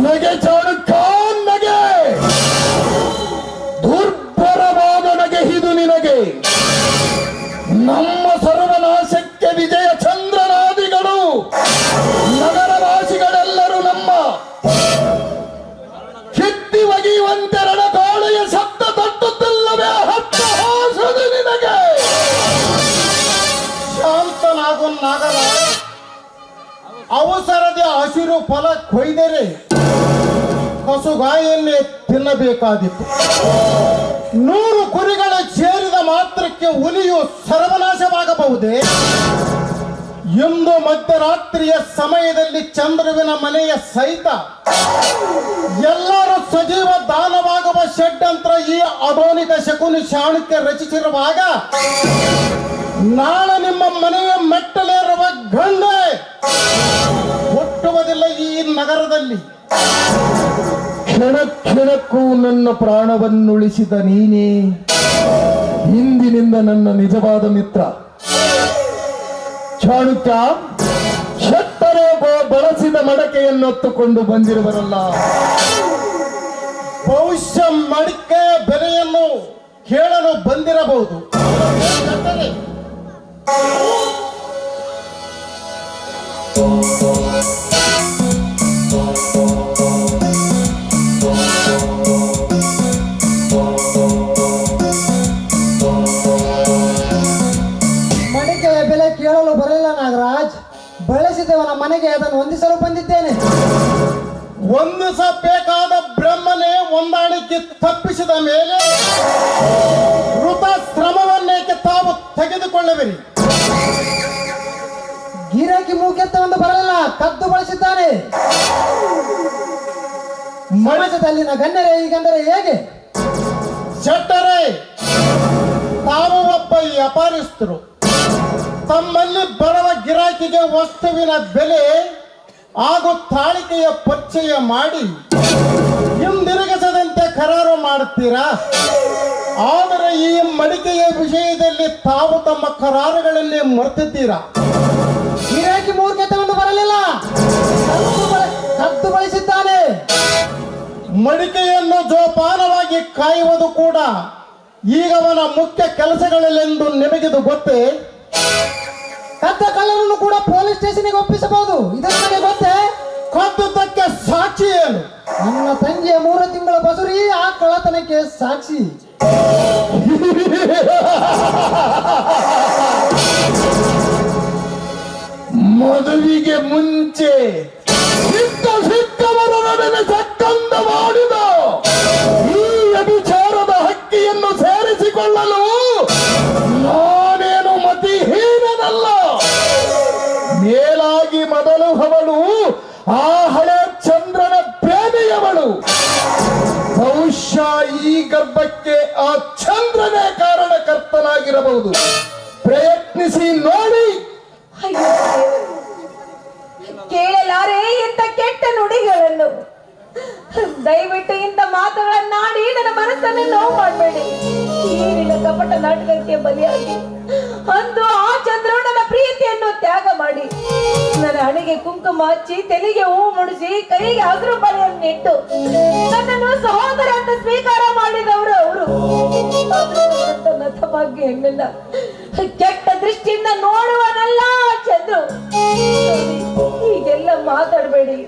ನಗೆ ಚಾಣಕ್ಯ ನಗೆ, ದುರ್ಭರವಾದ ನಗೆ ಇದು ನಿನಗೆ. ನಮ್ಮ ಸರ್ವನಾಶಕ್ಕೆ ವಿಜಯ ಚಂದ್ರನಾದಿಗಳು, ನಗರವಾಸಿಗಳೆಲ್ಲರೂ ನಮ್ಮ ಕಿತ್ತಿ ಒಗೆಯುವಂತೆ ರಣಗಾಳಿಯ ಶಬ್ದ ತಟ್ಟುತ್ತಿಲ್ಲವೇ ಹತ್ತಹಾಸದು ನಿನಗೆ.
ಶಾಂತನಾಗು ನಾಗರಾಜ, ಅವಸರದ ಹಸಿರು ಫಲ ಕೊಯ್ದರೆ ಕಸುಗಾಯನ್ನೇ ತಿನ್ನಬೇಕಾದಿತ್ತು. 100 ಕುರಿಗಳ ಸೇರಿದ ಮಾತ್ರಕ್ಕೆ ಹುಲಿಯು ಸರ್ವನಾಶವಾಗಬಹುದೇ? ಇಂದು ಮಧ್ಯರಾತ್ರಿಯ ಸಮಯದಲ್ಲಿ ಚಂದ್ರುವಿನ ಮನೆಯ ಸಹಿತ ಎಲ್ಲರೂ ಸಜೀವ ದಾನವಾಗುವ ಷಡ್ಯಂತ್ರ ಈ ಅಧೋನಿಕ ಶಕುನಿ ಚಾಣಕ್ಯ ರಚಿಸಿರುವಾಗ ನಾಳೆ ನಿಮ್ಮ ಮನೆಯ ಮೆಟ್ಟಲೇರುವ ಗಂಡೆ ಹುಟ್ಟುವುದಿಲ್ಲ ಈ ನಗರದಲ್ಲಿ.
ಕ್ಷಣ ಕ್ಷಣಕ್ಕೂ ನನ್ನ ಪ್ರಾಣವನ್ನುಳಿಸಿದ ನೀನೇ ಇಂದಿನಿಂದ ನನ್ನ ನಿಜವಾದ ಮಿತ್ರ. ಚಾಣಕ್ಯ, ಶೆಟ್ಟರೆ ಬಳಸಿದ ಮಡಕೆಯನ್ನೊತ್ತುಕೊಂಡು ಬಂದಿರುವರಲ್ಲ.
ಬಹುಶಃ ಮಡಿಕೆಯ ಬೆಲೆಯನ್ನು ಕೇಳಲು ಬಂದಿರಬಹುದು.
ಮಡಿಕೆಯ ಬೆಲೆ ಕೇಳಲು ಬರಲಿಲ್ಲ ನಾಗರಾಜ್. ಬಳಸಿದವನ ಮನೆಗೆ ಅದನ್ನು ಹೊಂದಿಸಲು ಬಂದಿದ್ದೇನೆ.
ಹೊಂದಿಸಬೇಕಾದ ಬ್ರಹ್ಮನೇ ಹೊಂದಾಣಿಕೆ ತಪ್ಪಿಸಿದ ಮೇಲೆ ವೃಥ ಶ್ರಮವನ್ನೇಕೆ ತಾವು ತೆಗೆದುಕೊಳ್ಳುವಿರಿ?
ಗಿರಾಕಿ ಮೂಕೆತ್ತವೆಂದು ಬರಲಿಲ್ಲ, ಕದ್ದು ಬಳಸಿದ್ದಾನೆ. ಸಮಾಜದಲ್ಲಿನ ಗಣ್ಯರೇ ಹೀಗೆಂದರೆ ಹೇಗೆ?
ಶೆಟ್ಟರೇ, ತಾವು ಒಬ್ಬ ವ್ಯಾಪಾರಿಸ್ತರು. ತಮ್ಮಲ್ಲಿ ಬರುವ ಗಿರಾಕಿಗೆ ವಸ್ತುವಿನ ಬೆಲೆ ಹಾಗೂ ತಾಳಿಕೆಯ ಪರಿಚಯ ಮಾಡಿ ಹಿಂದಿರುಗಿಸದಂತೆ ಕರಾರು ಮಾಡುತ್ತೀರಾ? ಆದರೆ ಈ ಮಡಿಕೆಯ ವಿಷಯದಲ್ಲಿ ತಾವು ತಮ್ಮ ಕರಾರುಗಳನ್ನೇ ಮರೆತಿದ್ದೀರಾ.
ಗಿರಾಕಿ ಮೂರ್ಖತೆಯನ್ನು ಬರಲಿಲ್ಲ, ಕದ್ದು ಬಳಸಿದ್ದಾನೆ.
ಮಡಿಕೆಯನ್ನು ಜೋಪಾನವಾಗಿ ಕಾಯುವುದು ಕೂಡ ಈಗ ಅವನ ಮುಖ್ಯ ಕೆಲಸಗಳಲ್ಲೆಂದು ನಿಮಗಿದು ಗೊತ್ತೇ?
ಕದ್ದ ಕಳ್ಳನನ್ನು ಕೂಡ ಪೊಲೀಸ್ ಸ್ಟೇಷನ್ಗೆ ಒಪ್ಪಿಸಬಹುದು, ಇದು ನನಗೆ ಗೊತ್ತೇ?
ಕದ್ದುದಕ್ಕೆ ಸಾಕ್ಷಿ ಏನು?
ನನ್ನ ತಂಗಿಯ 3 ತಿಂಗಳ ಬಸುರಿ ಆ ಕಳ್ಳತನಕ್ಕೆ ಸಾಕ್ಷಿ.
ಮದುವೆಗೆ ಮುಂಚೆ ಸಿಕ್ಕವರ ನಡುವೆ ಚಕ್ಕಂದ ಮಾಡಿದ ಈ ಅಭಿಚಾರದ ಹಕ್ಕಿಯನ್ನು ಸೇರಿಸಿಕೊಳ್ಳಲು ನಾನೇನು ಮತಿಹೀನನಲ್ಲ. ಮೇಲಾಗಿ ಮೊದಲು ಅವಳು ಆ ಚಂದ್ರನೇ ಕಾರಣಕರ್ತನಾಗಿರಬಹುದು. ಪ್ರಯತ್ನಿಸಿ ನೋಡಿ.
ಅಯ್ಯೋ, ಕೇಳಲಾರೆ ಇಂಥ ಕೆಟ್ಟ ನುಡಿಗಳನ್ನು. ದಯವಿಟ್ಟು ಇಂಥ ಮಾತುಗಳನ್ನಾಡಿ ನನ್ನ ಮನಸ್ಸನ್ನು ನೋವು ಮಾಡಬೇಡಿ. ಈರಿನ ಕಪಟ ನಾಟಕಕ್ಕೆ ಬಲಿಯಾಗಿ ಅಂದು ಆ ಚಂದ್ರ ನನ್ನ ಪ್ರೀತಿಯನ್ನು ತ್ಯಾಗ ಮಾಡಿ ನನ್ನ ಹಣೆಗೆ ಕುಂಕುಮ ಹಚ್ಚಿ ತಲೆಗೆ ಹೂ ಮುಡಿಸಿ ಕೈಗೆ ಹಸಿರು ಬಳೆಯನ್ನು ಇಟ್ಟು ನನ್ನನ್ನು ಸಹೋದರ ಅಂತ ಸ್ವೀಕಾರ ಮಾಡಿದವರು ಅವರು. ನಥಭಾಗ್ಯ ಹೆಣ್ಣನ್ನ ಕೆಟ್ಟ ದೃಷ್ಟಿಯಿಂದ ನೋಡುವನಲ್ಲ ಚಂದ್ರು. ಹೀಗೆಲ್ಲ ಮಾತಾಡಬೇಡಿ.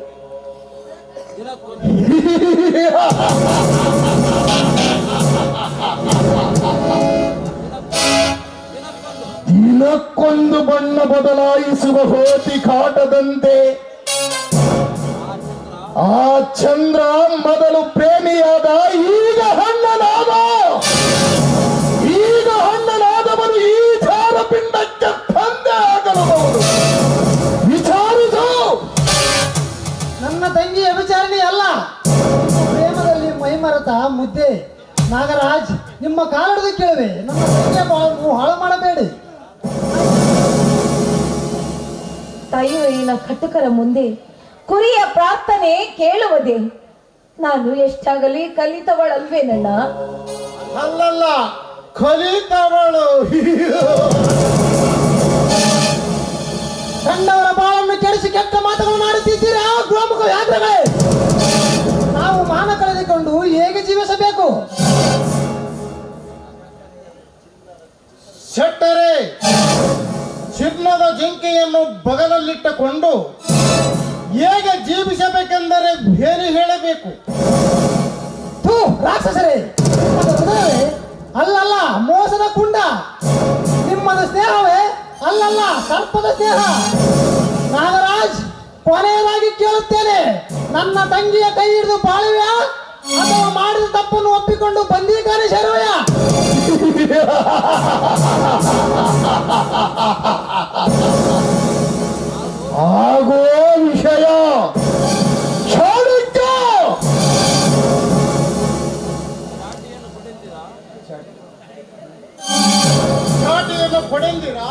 ದಿನಕ್ಕೊಂದು ಬಣ್ಣ ಬದಲಾಯಿಸುವ ಹೋತಿ ಕಾಟದಂತೆ ಆ ಚಂದ್ರ ಮೊದಲು ಪ್ರೇಮಿಯಾದ, ಈಗ ಹಣ್ಣನಾದವನು ಈ ಜಾರಪಿಂಡಕ್ಕೆ ತಂದೆ ಆಗಲಬಹುದು. ವಿಚಾರಿಸು.
ನನ್ನ ತಂಗಿಯ ವಿಚಾರಣೆ ಅಲ್ಲ, ಪ್ರೇಮದಲ್ಲಿ ಮೈಮರೆತ ಮುದ್ದೆ. ನಾಗರಾಜ್, ನಿಮ್ಮ ಕಾಲಡದು ಕೇಳುವೆ. ನನ್ನ ತಂಗಿಯ ಬಾಳನ್ನು ಹಾಳು ಮಾಡಬೇಡಿ.
ತಾಯಿಯ ಕಟುಕರ ಮುಂದೆ ಕುರಿಯ ಪ್ರಾರ್ಥನೆ ಕೇಳುವುದೇ? ನಾನು ಎಷ್ಟಾಗಲಿ ಕಲಿತವಳಲ್ವೇನಣ್ಣ?
ಅಲ್ಲಲ್ಲ, ಕಲಿತವಳು.
ಕಂಡವರ ಬಾಳನ್ನು ಕೆಡಿಸಿ ಕೆಟ್ಟ ಮಾತುಗಳನ್ನು ಆಡುತ್ತಿದ್ದೀರಾ ಗೋಮುಖ ವ್ಯಾಘ್ರಗಳೇ. ನಾವು ಮಾನ ಕಳೆದುಕೊಂಡು ಹೇಗೆ ಜೀವಿಸಬೇಕು?
ಶೆಟ್ಟರೆ, ಚಿನ್ನದ ಜಿಂಕೆಯನ್ನು ಬಗಲಲ್ಲಿಟ್ಟುಕೊಂಡು ಹೇಗೆ ಜೀವಿಸಬೇಕೆಂದರೆ ಬೇರೆ ಹೇಳಬೇಕು.
ಥೂ, ರಾಕ್ಷಸರೇ, ನಿಮ್ಮದು ಹೃದಯವೇ ಅಲ್ಲಲ್ಲ ಮೋಸದ ಕುಂಡ. ನಿಮ್ಮದು ಸ್ನೇಹವೇ ಅಲ್ಲಲ್ಲ ಸರ್ಪದ ಸ್ನೇಹ. ನಾಗರಾಜ್, ಕೊನೆಯದಾಗಿ ಕೇಳುತ್ತೇನೆ, ನನ್ನ ತಂಗಿಯ ಕೈ ಹಿಡಿದು ಬಾಳುವೆಯಾ ಅಥವಾ ಮಾಡಿದ ತಪ್ಪನ್ನು ಒಪ್ಪಿಕೊಂಡು ಬಂದೀಖಾನೆ ಸೇರುವೆಯಾ?
ಆಗೋ ವಿಷಯ ಚಾಣಕ್ಯ.
ಚಾಟಿಯನ್ನು ಪಡೆಂದಿರಾ?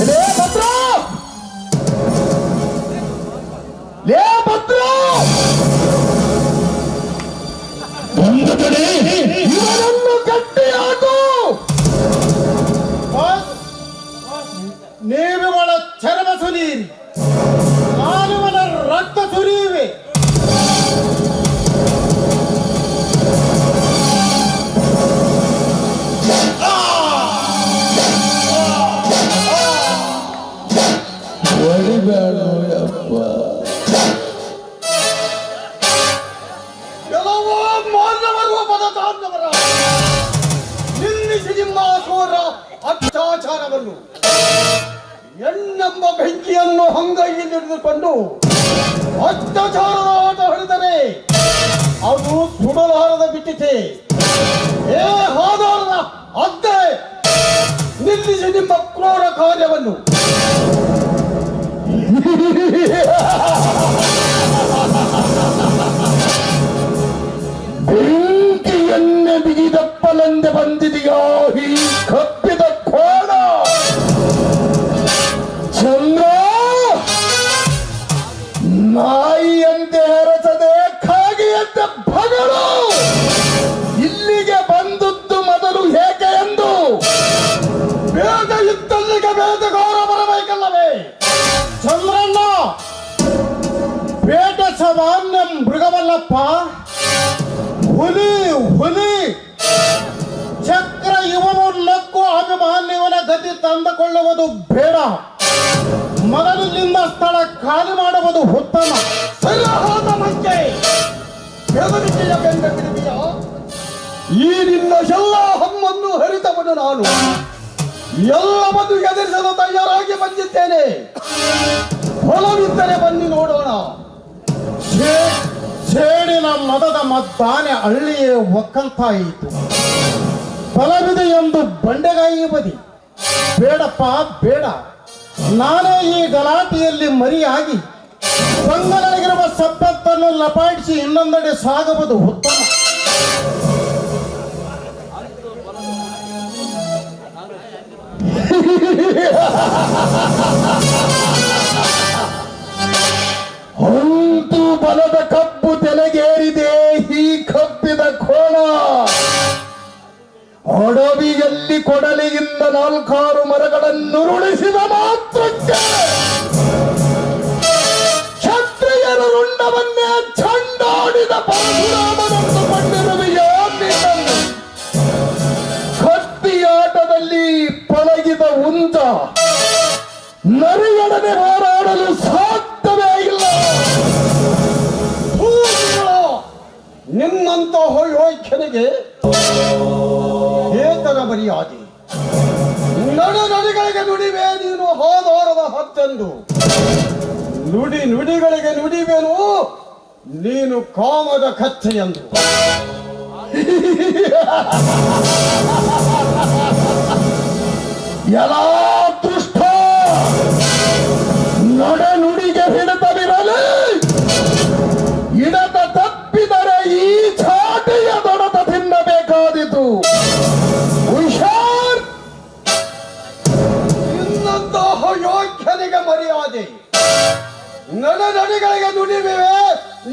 ಲೇ ಭದ್ರ, ಲೇ ಭದ್ರ, ಒಂದು ಕಡೆ ಇವನನ್ನು ಗಟ್ಟಿ ಹಾಕು.
ನೀವುಗಳ ಚರ್ಮ ಸುರಿಯಿರಿ, ನಾನುವನ ರಕ್ತ ಸುರಿಯುವೆ.
ಕೆಲವೋ ಮಾನವರು ಪದತಾಂಡವರ ನಿಲ್ಲಿಸಿ ನಿಮ್ಮ ಅಸೂರ ಅತ್ಯಾಚಾರವನ್ನು. ಹೆಣ್ಣೆಂಬ ಬೆಂಕಿಯನ್ನು ಅಂಗೈಯಲ್ಲಿ ಹಿಡಿದುಕೊಂಡು ಅತ್ಯಾಚಾರದ ಆಟ ಹಿಡಿದರೆ ಅದು ಸುಡಲಾರದ ಬಿಟ್ಟಿತೆ. ಏ ಆಧಾರದ ಅದ್ದೆ, ನಿಲ್ಲಿಸಿ ನಿಮ್ಮ ಕ್ರೂರ ಕಾರ್ಯವನ್ನು.
ಬೆಂಕಿಯನ್ನೇ ಬಿಗಿದಪ್ಪಲೆಂದೆ ಬಂದಿದೆಯಾ ಈ ಕಪ್ಪಿದ ಕೋಣ? ಚಂದ್ರ, ನಾಯಿಯಂತೆ ಹೆರಸದೆ ಕಾಗಿಯಂತೆ ಬಗಳು. ಇಲ್ಲಿಗೆ ಬಂದದ್ದು ಮೊದಲು ಹೇಗೆ ಎಂದು
ಬೇಗ ಇದ್ದಲ್ಲಿಗೆ ಬೇಟೆಗಾರ ಬರಬೇಕಲ್ಲವೇ?
ಚಂದ್ರಣ್ಣ, ಬೇಟೆ ಸಾಮಾನ್ಯ ಮೃಗವಲ್ಲಪ್ಪ, ಹುಲಿ ಹುಲಿ. ಚಕ್ರ ಇವನು ನಕ್ಕು ಅಭಿಮಾನ್ಯವನ ಗತಿ ತಂದುಕೊಳ್ಳುವುದು ಬೇಡ. ಮೊದಲಿನಿಂದ ಸ್ಥಳ ಖಾಲಿ ಮಾಡುವುದು ಉತ್ತಮ.
ಸರಿಯಾದ ಮಂಕೆ ಬೆದರಿಕೆಯ ಬೆಂದ ಬಿಡುವಿಯ ಈ ನಿನ್ನ ಎಲ್ಲ ಹಮ್ಮನ್ನು ಹರಿತವನು ನಾನು. ಎಲ್ಲವನ್ನು ಎದುರಿಸಲು ತಯಾರಾಗಿ ಬಂದಿದ್ದೇನೆ. ಹೊಲವಿದ್ದರೆ ಬನ್ನಿ ನೋಡೋಣ.
ಸೇಡಿನ ಮದದ ಮದ್ದಾನೆ ಹಳ್ಳಿಯೇ ಒಕ್ಕಂತಾಯಿತು. ಫಲವಿದೆ ಎಂದು ಬಂಡೆಗಾಯಿ ಬದಿ. ಬೇಡಪ್ಪ ಬೇಡ, ನಾನೇ ಈ ಗಲಾಟೆಯಲ್ಲಿ ಮರಿಯಾಗಿ
ಬಂಗಲಾಗಿರುವ ಸಂಪತ್ತನ್ನು ಲಪಾಯಿಸಿ ಇನ್ನೊಂದೆಡೆ ಸಾಗುವುದು ಉತ್ತಮ. ಅಂತೂ ಬಲದ ಕಬ್ಬು ತಲೆಗೇರಿದೆ ಈ ಕಬ್ಬಿದ ಕೋಣ. ಅಡವಿಯಲ್ಲಿ ಕೊಡಲಿಯಿಂದ 4-6 ಮರಗಳನ್ನು ಉರುಳಿಸಿದ ಮಾತ್ರಕ್ಕೆ ಕ್ಷತ್ರಿಯರ ರುಂಡವನ್ನೇ ಚಂಡಾಡಿದ ಪರಶುರಾಮನನ್ನು ಕೊಂಡಿರುವೆಯೋ ನಿನ್ನನ್ನು. ಕತ್ತಿಯಾಟದಲ್ಲಿ ಪಳಗಿದ ಉಂಟ ನರಿಯೊಡನೆ ಹೋರಾಡಲು ಸಾಧ್ಯವೇ ಇಲ್ಲ.
ನಿನ್ನಂತಹ ಯೋಗ್ಯನಿಗೆ ಏತರ ಮರ್ಯಾದೆ. ನುಡಿಗಳಿಗೆ ನುಡಿವೆ ನೀನು ಹಾದಾರದ ಹತ್ತೆಂದು. ನುಡಿಗಳಿಗೆ ನುಡಿವೇನು ನೀನು ಕಾಮದ ಕಚ್ಚೆಯೆಂದು.
ಎಲ್ಲಾ ದುಷ್ಟ ನಡೆ ನುಡಿಗೆ ಹಿಡಿತವಿರಲಿ. ಇಡತ ತಪ್ಪಿದರೆ ಈ ಚಾಟಿಯ ದೊಡತ ತಿನ್ನಬೇಕಾದೀತು. ಹುಷಾರ್.
ನಿನ್ನಂತಹ ಯೋಗ್ಯನಿಗೆ ಮರ್ಯಾದೆ. ನುಡಿಗಳಿಗೆ ನುಡಿವೆ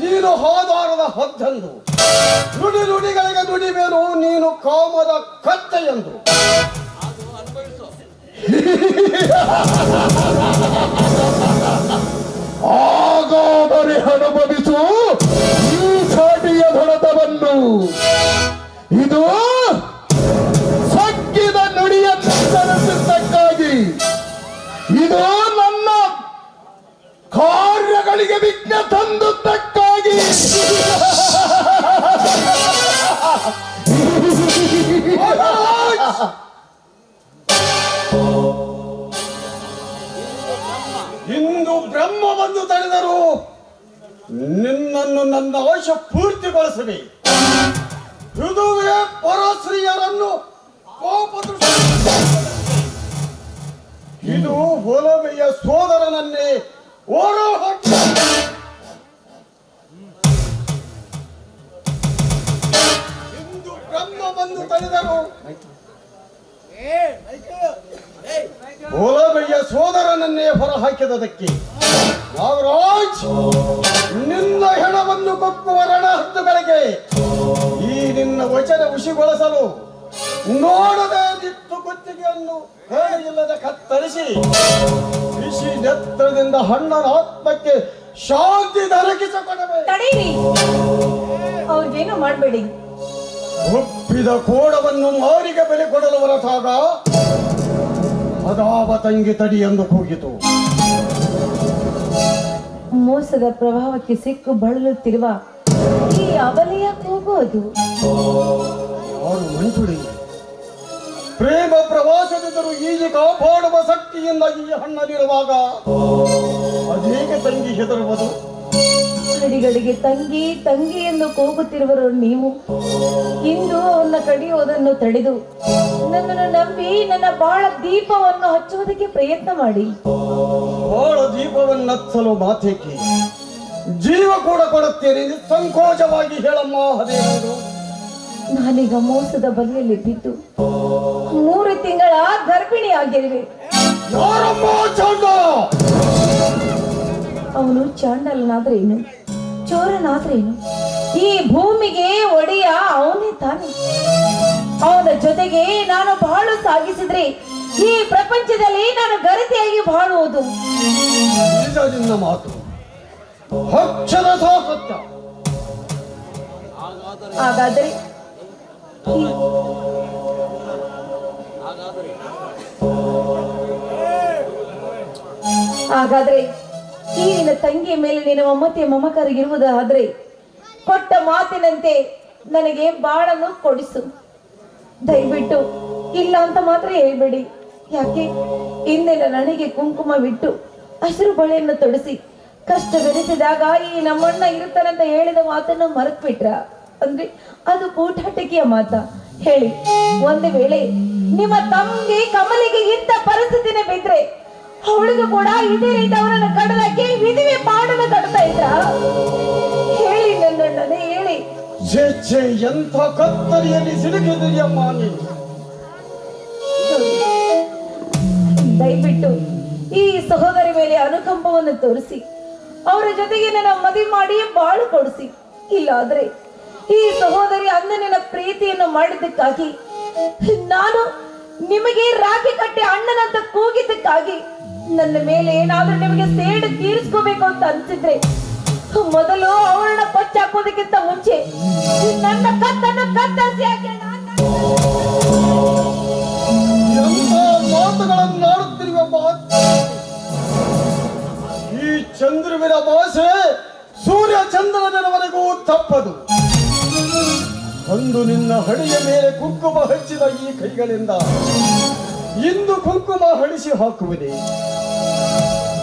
ನೀನು ಹಾದಾರದ ಹದ್ದೆಂದು. ನುಡಿಗಳಿಗೆ ನುಡಿವೇನು ನೀನು ಕಾಮದ ಕಚ್ಚೆಯೆಂದು.
ಹಾಗಾದರೆ ಅನುಭವಿಸು ಈ ಚಾಟಿಯ ಹೊಡೆತವನ್ನು. ಇದು ಸಕ್ಕಿದ ನುಡಿಯನ್ನು ಸರಿಸಿದ್ದಕ್ಕಾಗಿ, ಇದು ನನ್ನ ಕಾರ್ಯಗಳಿಗೆ ವಿಘ್ನ ತಂದುದಕ್ಕಾಗಿ.
ಇಂದು ಬ್ರಹ್ಮ ಬಂದು ತಡೆದರು ನಿನ್ನನ್ನು ನನ್ನ ಆಯುಷ್ಯ ಪೂರ್ತಿಗೊಳಿಸಲಿ. ಹೃದಯ ಪರಶ್ರೀಯರನ್ನು ಇದು ಹೊಲವೆಯ ಸೋದರನನ್ನೇ ಹೊರಹಾಕಿ ಇಂದು ಬ್ರಹ್ಮ ಬಂದು ತಡೆದರು ಹೊಲವೆಯ ಸೋದರನನ್ನೇ ಹೊರಹಾಕಿದದಕ್ಕೆ ನಾಗರಾಜ್ ನಿನ್ನ ಹೆಣವನ್ನು ಕೊಕ್ಕುವ ರಣಹದ್ದುಗಳಿಗೆ ಈ ನಿನ್ನ ವಚನ ಹುಸಿಗೊಳಿಸಲು ನೋಡದೆ ನಿಟ್ಟು ಕುತ್ತಿಗೆಯನ್ನು ಇಲ್ಲದೆ ಕತ್ತರಿಸಿ ಬಿಸಿ ನೆತ್ರದಿಂದ ಹಣ್ಣನ ಆತ್ಮಕ್ಕೆ ಶಾಂತಿ ದೊರಕಿಸಿಕೊಡಬೇಕು.
ತಡೀರಿ, ಅವ್ರಿಗೇನು ಮಾಡಬೇಡಿ.
ಒಪ್ಪಿದ ಕೋಡವನ್ನು ಮಾರಿಗೆ ಬೆಲೆ ಕೊಡಲು ಹೊರಟಾಗ ಅದಾವ ತಂಗಿ ತಡಿ ಎಂದು ಕೂಗಿತು.
ಮೋಸದ ಪ್ರಭಾವಕ್ಕೆ ಸಿಕ್ಕು ಬಳಲುತ್ತಿರುವ ಈ ಅಬಲೆಯ ಕೂಗೋದು.
ಯಾರು ಮಂಜುಳಿ ಪ್ರೇಮ ಪ್ರವಾಸದಿದ್ದರು ಈಜಿ ಕಾಪಾಡುವ ಶಕ್ತಿಯಿಂದ ಈ ಹಣ್ಣಲ್ಲಿರುವಾಗ ಅದೇಗೆ ತಂಗಿ ಹೆದರುವುದು?
ಗಡಿಗಡಿಗೆ ತಂಗಿ ತಂಗಿ ಎಂದು ಕೂಗುತ್ತಿರುವರು ನೀವು. ಇಂದು ಅವನ್ನ ಕಡಿಯುವುದನ್ನು ತಡೆದು ನನ್ನನ್ನು ನಂಬಿ ನನ್ನ ಬಾಳ ದೀಪವನ್ನು ಹಚ್ಚುವುದಕ್ಕೆ ಪ್ರಯತ್ನ ಮಾಡಿ.
ಬಾಳ ದೀಪವನ್ನು ಹಚ್ಚಲು ಮಾತೇಕೆ? ಜೀವ ಕೂಡ ಕೊಡುತ್ತೇನೆ, ಸಂಕೋಚವಾಗಿ ಹೇಳಮ್ಮ. ಅದೇನು?
ನಾನೀಗ ಮೋಸದ ಬಲಿಯಲ್ಲಿ ಬಿದ್ದು 3 ತಿಂಗಳ ಗರ್ಭಿಣಿಯಾಗಿರುವೆ.
ಯಾರಮ್ಮ ಚಂಡ?
ಅವನು ಚಾಂಡಲನಾದ್ರೇನು, ಚೋರನಾದ್ರೇನು, ಈ ಭೂಮಿಗೆ ಒಡೆಯ ಅವನೇ ತಾನೆ. ಅವನ ಜೊತೆಗೆ ನಾನು ಬಾಳು ಸಾಗಿಸಿದ್ರೆ ಈ ಪ್ರಪಂಚದಲ್ಲಿ ನಾನು ಗರತಿಯಾಗಿ ಬಾಳುವುದು.
ನಿಜ ನಿನ್ನ ಮಾತು, ಅಕ್ಷರ ಸತ್ಯ.
ಹಾಗಾದರೆ ಹಾಗಾದ್ರೆ ಈ ನಿನ್ನ ತಂಗಿಯ ಮೇಲೆ ನಿನ್ನ ಮಮತೆ ಮಮಕಾರ ಇರುವುದಾದ್ರೆ ಕೊಟ್ಟ ಮಾತಿನಂತೆ ನನಗೆ ಬಾಳನ್ನು ಕೊಡಿಸು. ದಯವಿಟ್ಟು ಇಲ್ಲ ಅಂತ ಮಾತ್ರ ಹೇಳ್ಬೇಡಿ. ಯಾಕೆ ಇಂದಿನ ನನಗೆ ಕುಂಕುಮವಿಟ್ಟು ಹಸಿರು ಬಳೆಯನ್ನು ತೊಡಿಸಿ ಕಷ್ಟವೆನಿಸಿದಾಗ ಈ ನಮ್ಮಣ್ಣ ಇರುತ್ತಾನಂತ ಹೇಳಿದ ಮಾತನ್ನು ಮರೆತು ಬಿಟ್ರ ಅಂದ್ರೆ ಅದು ಕೂಟಾಟಿಕೆಯ ಮಾತ. ಹೇಳಿ, ಒಂದು ವೇಳೆ ನಿಮ್ಮ ತಂಗಿ ಕಮಲಿಗೆ ಇಂಥ ಪರಿಸ್ಥಿತಿನೇ ಬಿದ್ರೆ ಅವಳಿಗೂ ಕೂಡ ಇದೇ ರೀತಿ ಅವರನ್ನು ಕಡದಾಕಿ ವಿಧಿವೆ ಪಾಡನ್ನು ಕಟ್ತಾ ಇದ್ರ? ಹೇಳಿ ನನ್ನಣ್ಣನೇ ಹೇಳಿ.
ಛೇ ಎಂಥ ಕತ್ತರಿಯಲ್ಲಿ ಸಿಲುಕಿದೆಯಮ್ಮ ನೀನು.
ದಯವಿಟ್ಟು ಈ ಸಹೋದರಿ ಮೇಲೆ ಅನುಕಂಪವನ್ನು ತೋರಿಸಿ ಅವರ ಜೊತೆಗೆ ನನ್ನ ಮದುವೆ ಮಾಡಿ ಬಾಳು ಕೊಡಿಸಿ. ಇಲ್ಲಾದ್ರೆ ಈ ಸಹೋದರಿ ಅಣ್ಣನ ಪ್ರೀತಿಯನ್ನು ಮಾಡಿದ್ದಕ್ಕಾಗಿ, ನಾನು ನಿಮಗೆ ರಾಖಿ ಕಟ್ಟಿ ಅಣ್ಣನಂತ ಕೂಗಿದ್ದಕ್ಕಾಗಿ ನನ್ನ ಮೇಲೆ ಏನಾದ್ರೂ ನಿಮಗೆ ಸೇಡು ತೀರಿಸ್ಕೋಬೇಕು ಅಂತ ಅನ್ಸಿದ್ರೆ ಮೊದಲು ಅವಳನ್ನ ಕೊಚ್ಚಾಕೋದಕ್ಕಿಂತ ಮುಂಚೆ ನನ್ನ ಕತ್ತನ್ನು ಕತ್ತರಿಸಿ ಹಾಕಿ
ಎಂಥ ಮಾತುಗಳನ್ನು ಆಡುತ್ತಿರುವ ಈ ಚಂದ್ರುವಿನ ಭಾಷೆ ಸೂರ್ಯ ಚಂದ್ರನವರೆಗೂ ತಪ್ಪದು. ಅಂದು ನಿನ್ನ ಹಣೆಯ ಮೇಲೆ ಕುಂಕುಮ ಹಚ್ಚಿದ ಈ ಕೈಗಳಿಂದ ಇಂದು ಕುಂಕುಮ ಹಳಿಸಿ ಹಾಕುವುದೇ?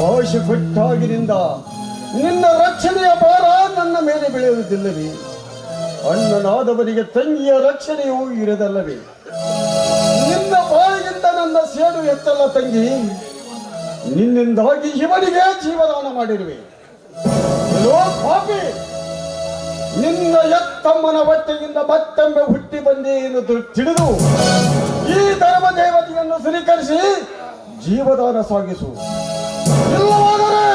ಭಾಷೆ ಕೊಟ್ಟಾಗಿನಿಂದ ನಿನ್ನ ರಕ್ಷಣೆಯ ಭಾರ ನನ್ನ ಮೇಲೆ ಬೆಳೆಯುವುದಿಲ್ಲವೇ? ಅಣ್ಣನಾದವನಿಗೆ ತಂಗಿಯ ರಕ್ಷಣೆಯೂ ಇರದಲ್ಲವೇ? ನಿನ್ನ ಬಾಳಿಗಿಂತ ನನ್ನ ಸೇಡು ಎತ್ತಲ್ಲ ತಂಗಿ. ನಿನ್ನಿಂದಾಗಿ ಇವನಿಗೆ ಜೀವದಾನ ಮಾಡಿರುವೆ. ಲೋ ಪಾಪಿ, ನಿನ್ನ ಎತ್ತಮ್ಮನ ಹೊಟ್ಟೆಯಿಂದ ಮತ್ತೊಮ್ಮೆ ಹುಟ್ಟಿ ಬಂದೆ ಎಂದು ತಿಳಿದು ಈ ಧರ್ಮ ದೇವತೆಯನ್ನು ಸ್ವೀಕರಿಸಿ ಜೀವದಾನ ಸಾಗಿಸು. ಇಲ್ಲವಾದರೆ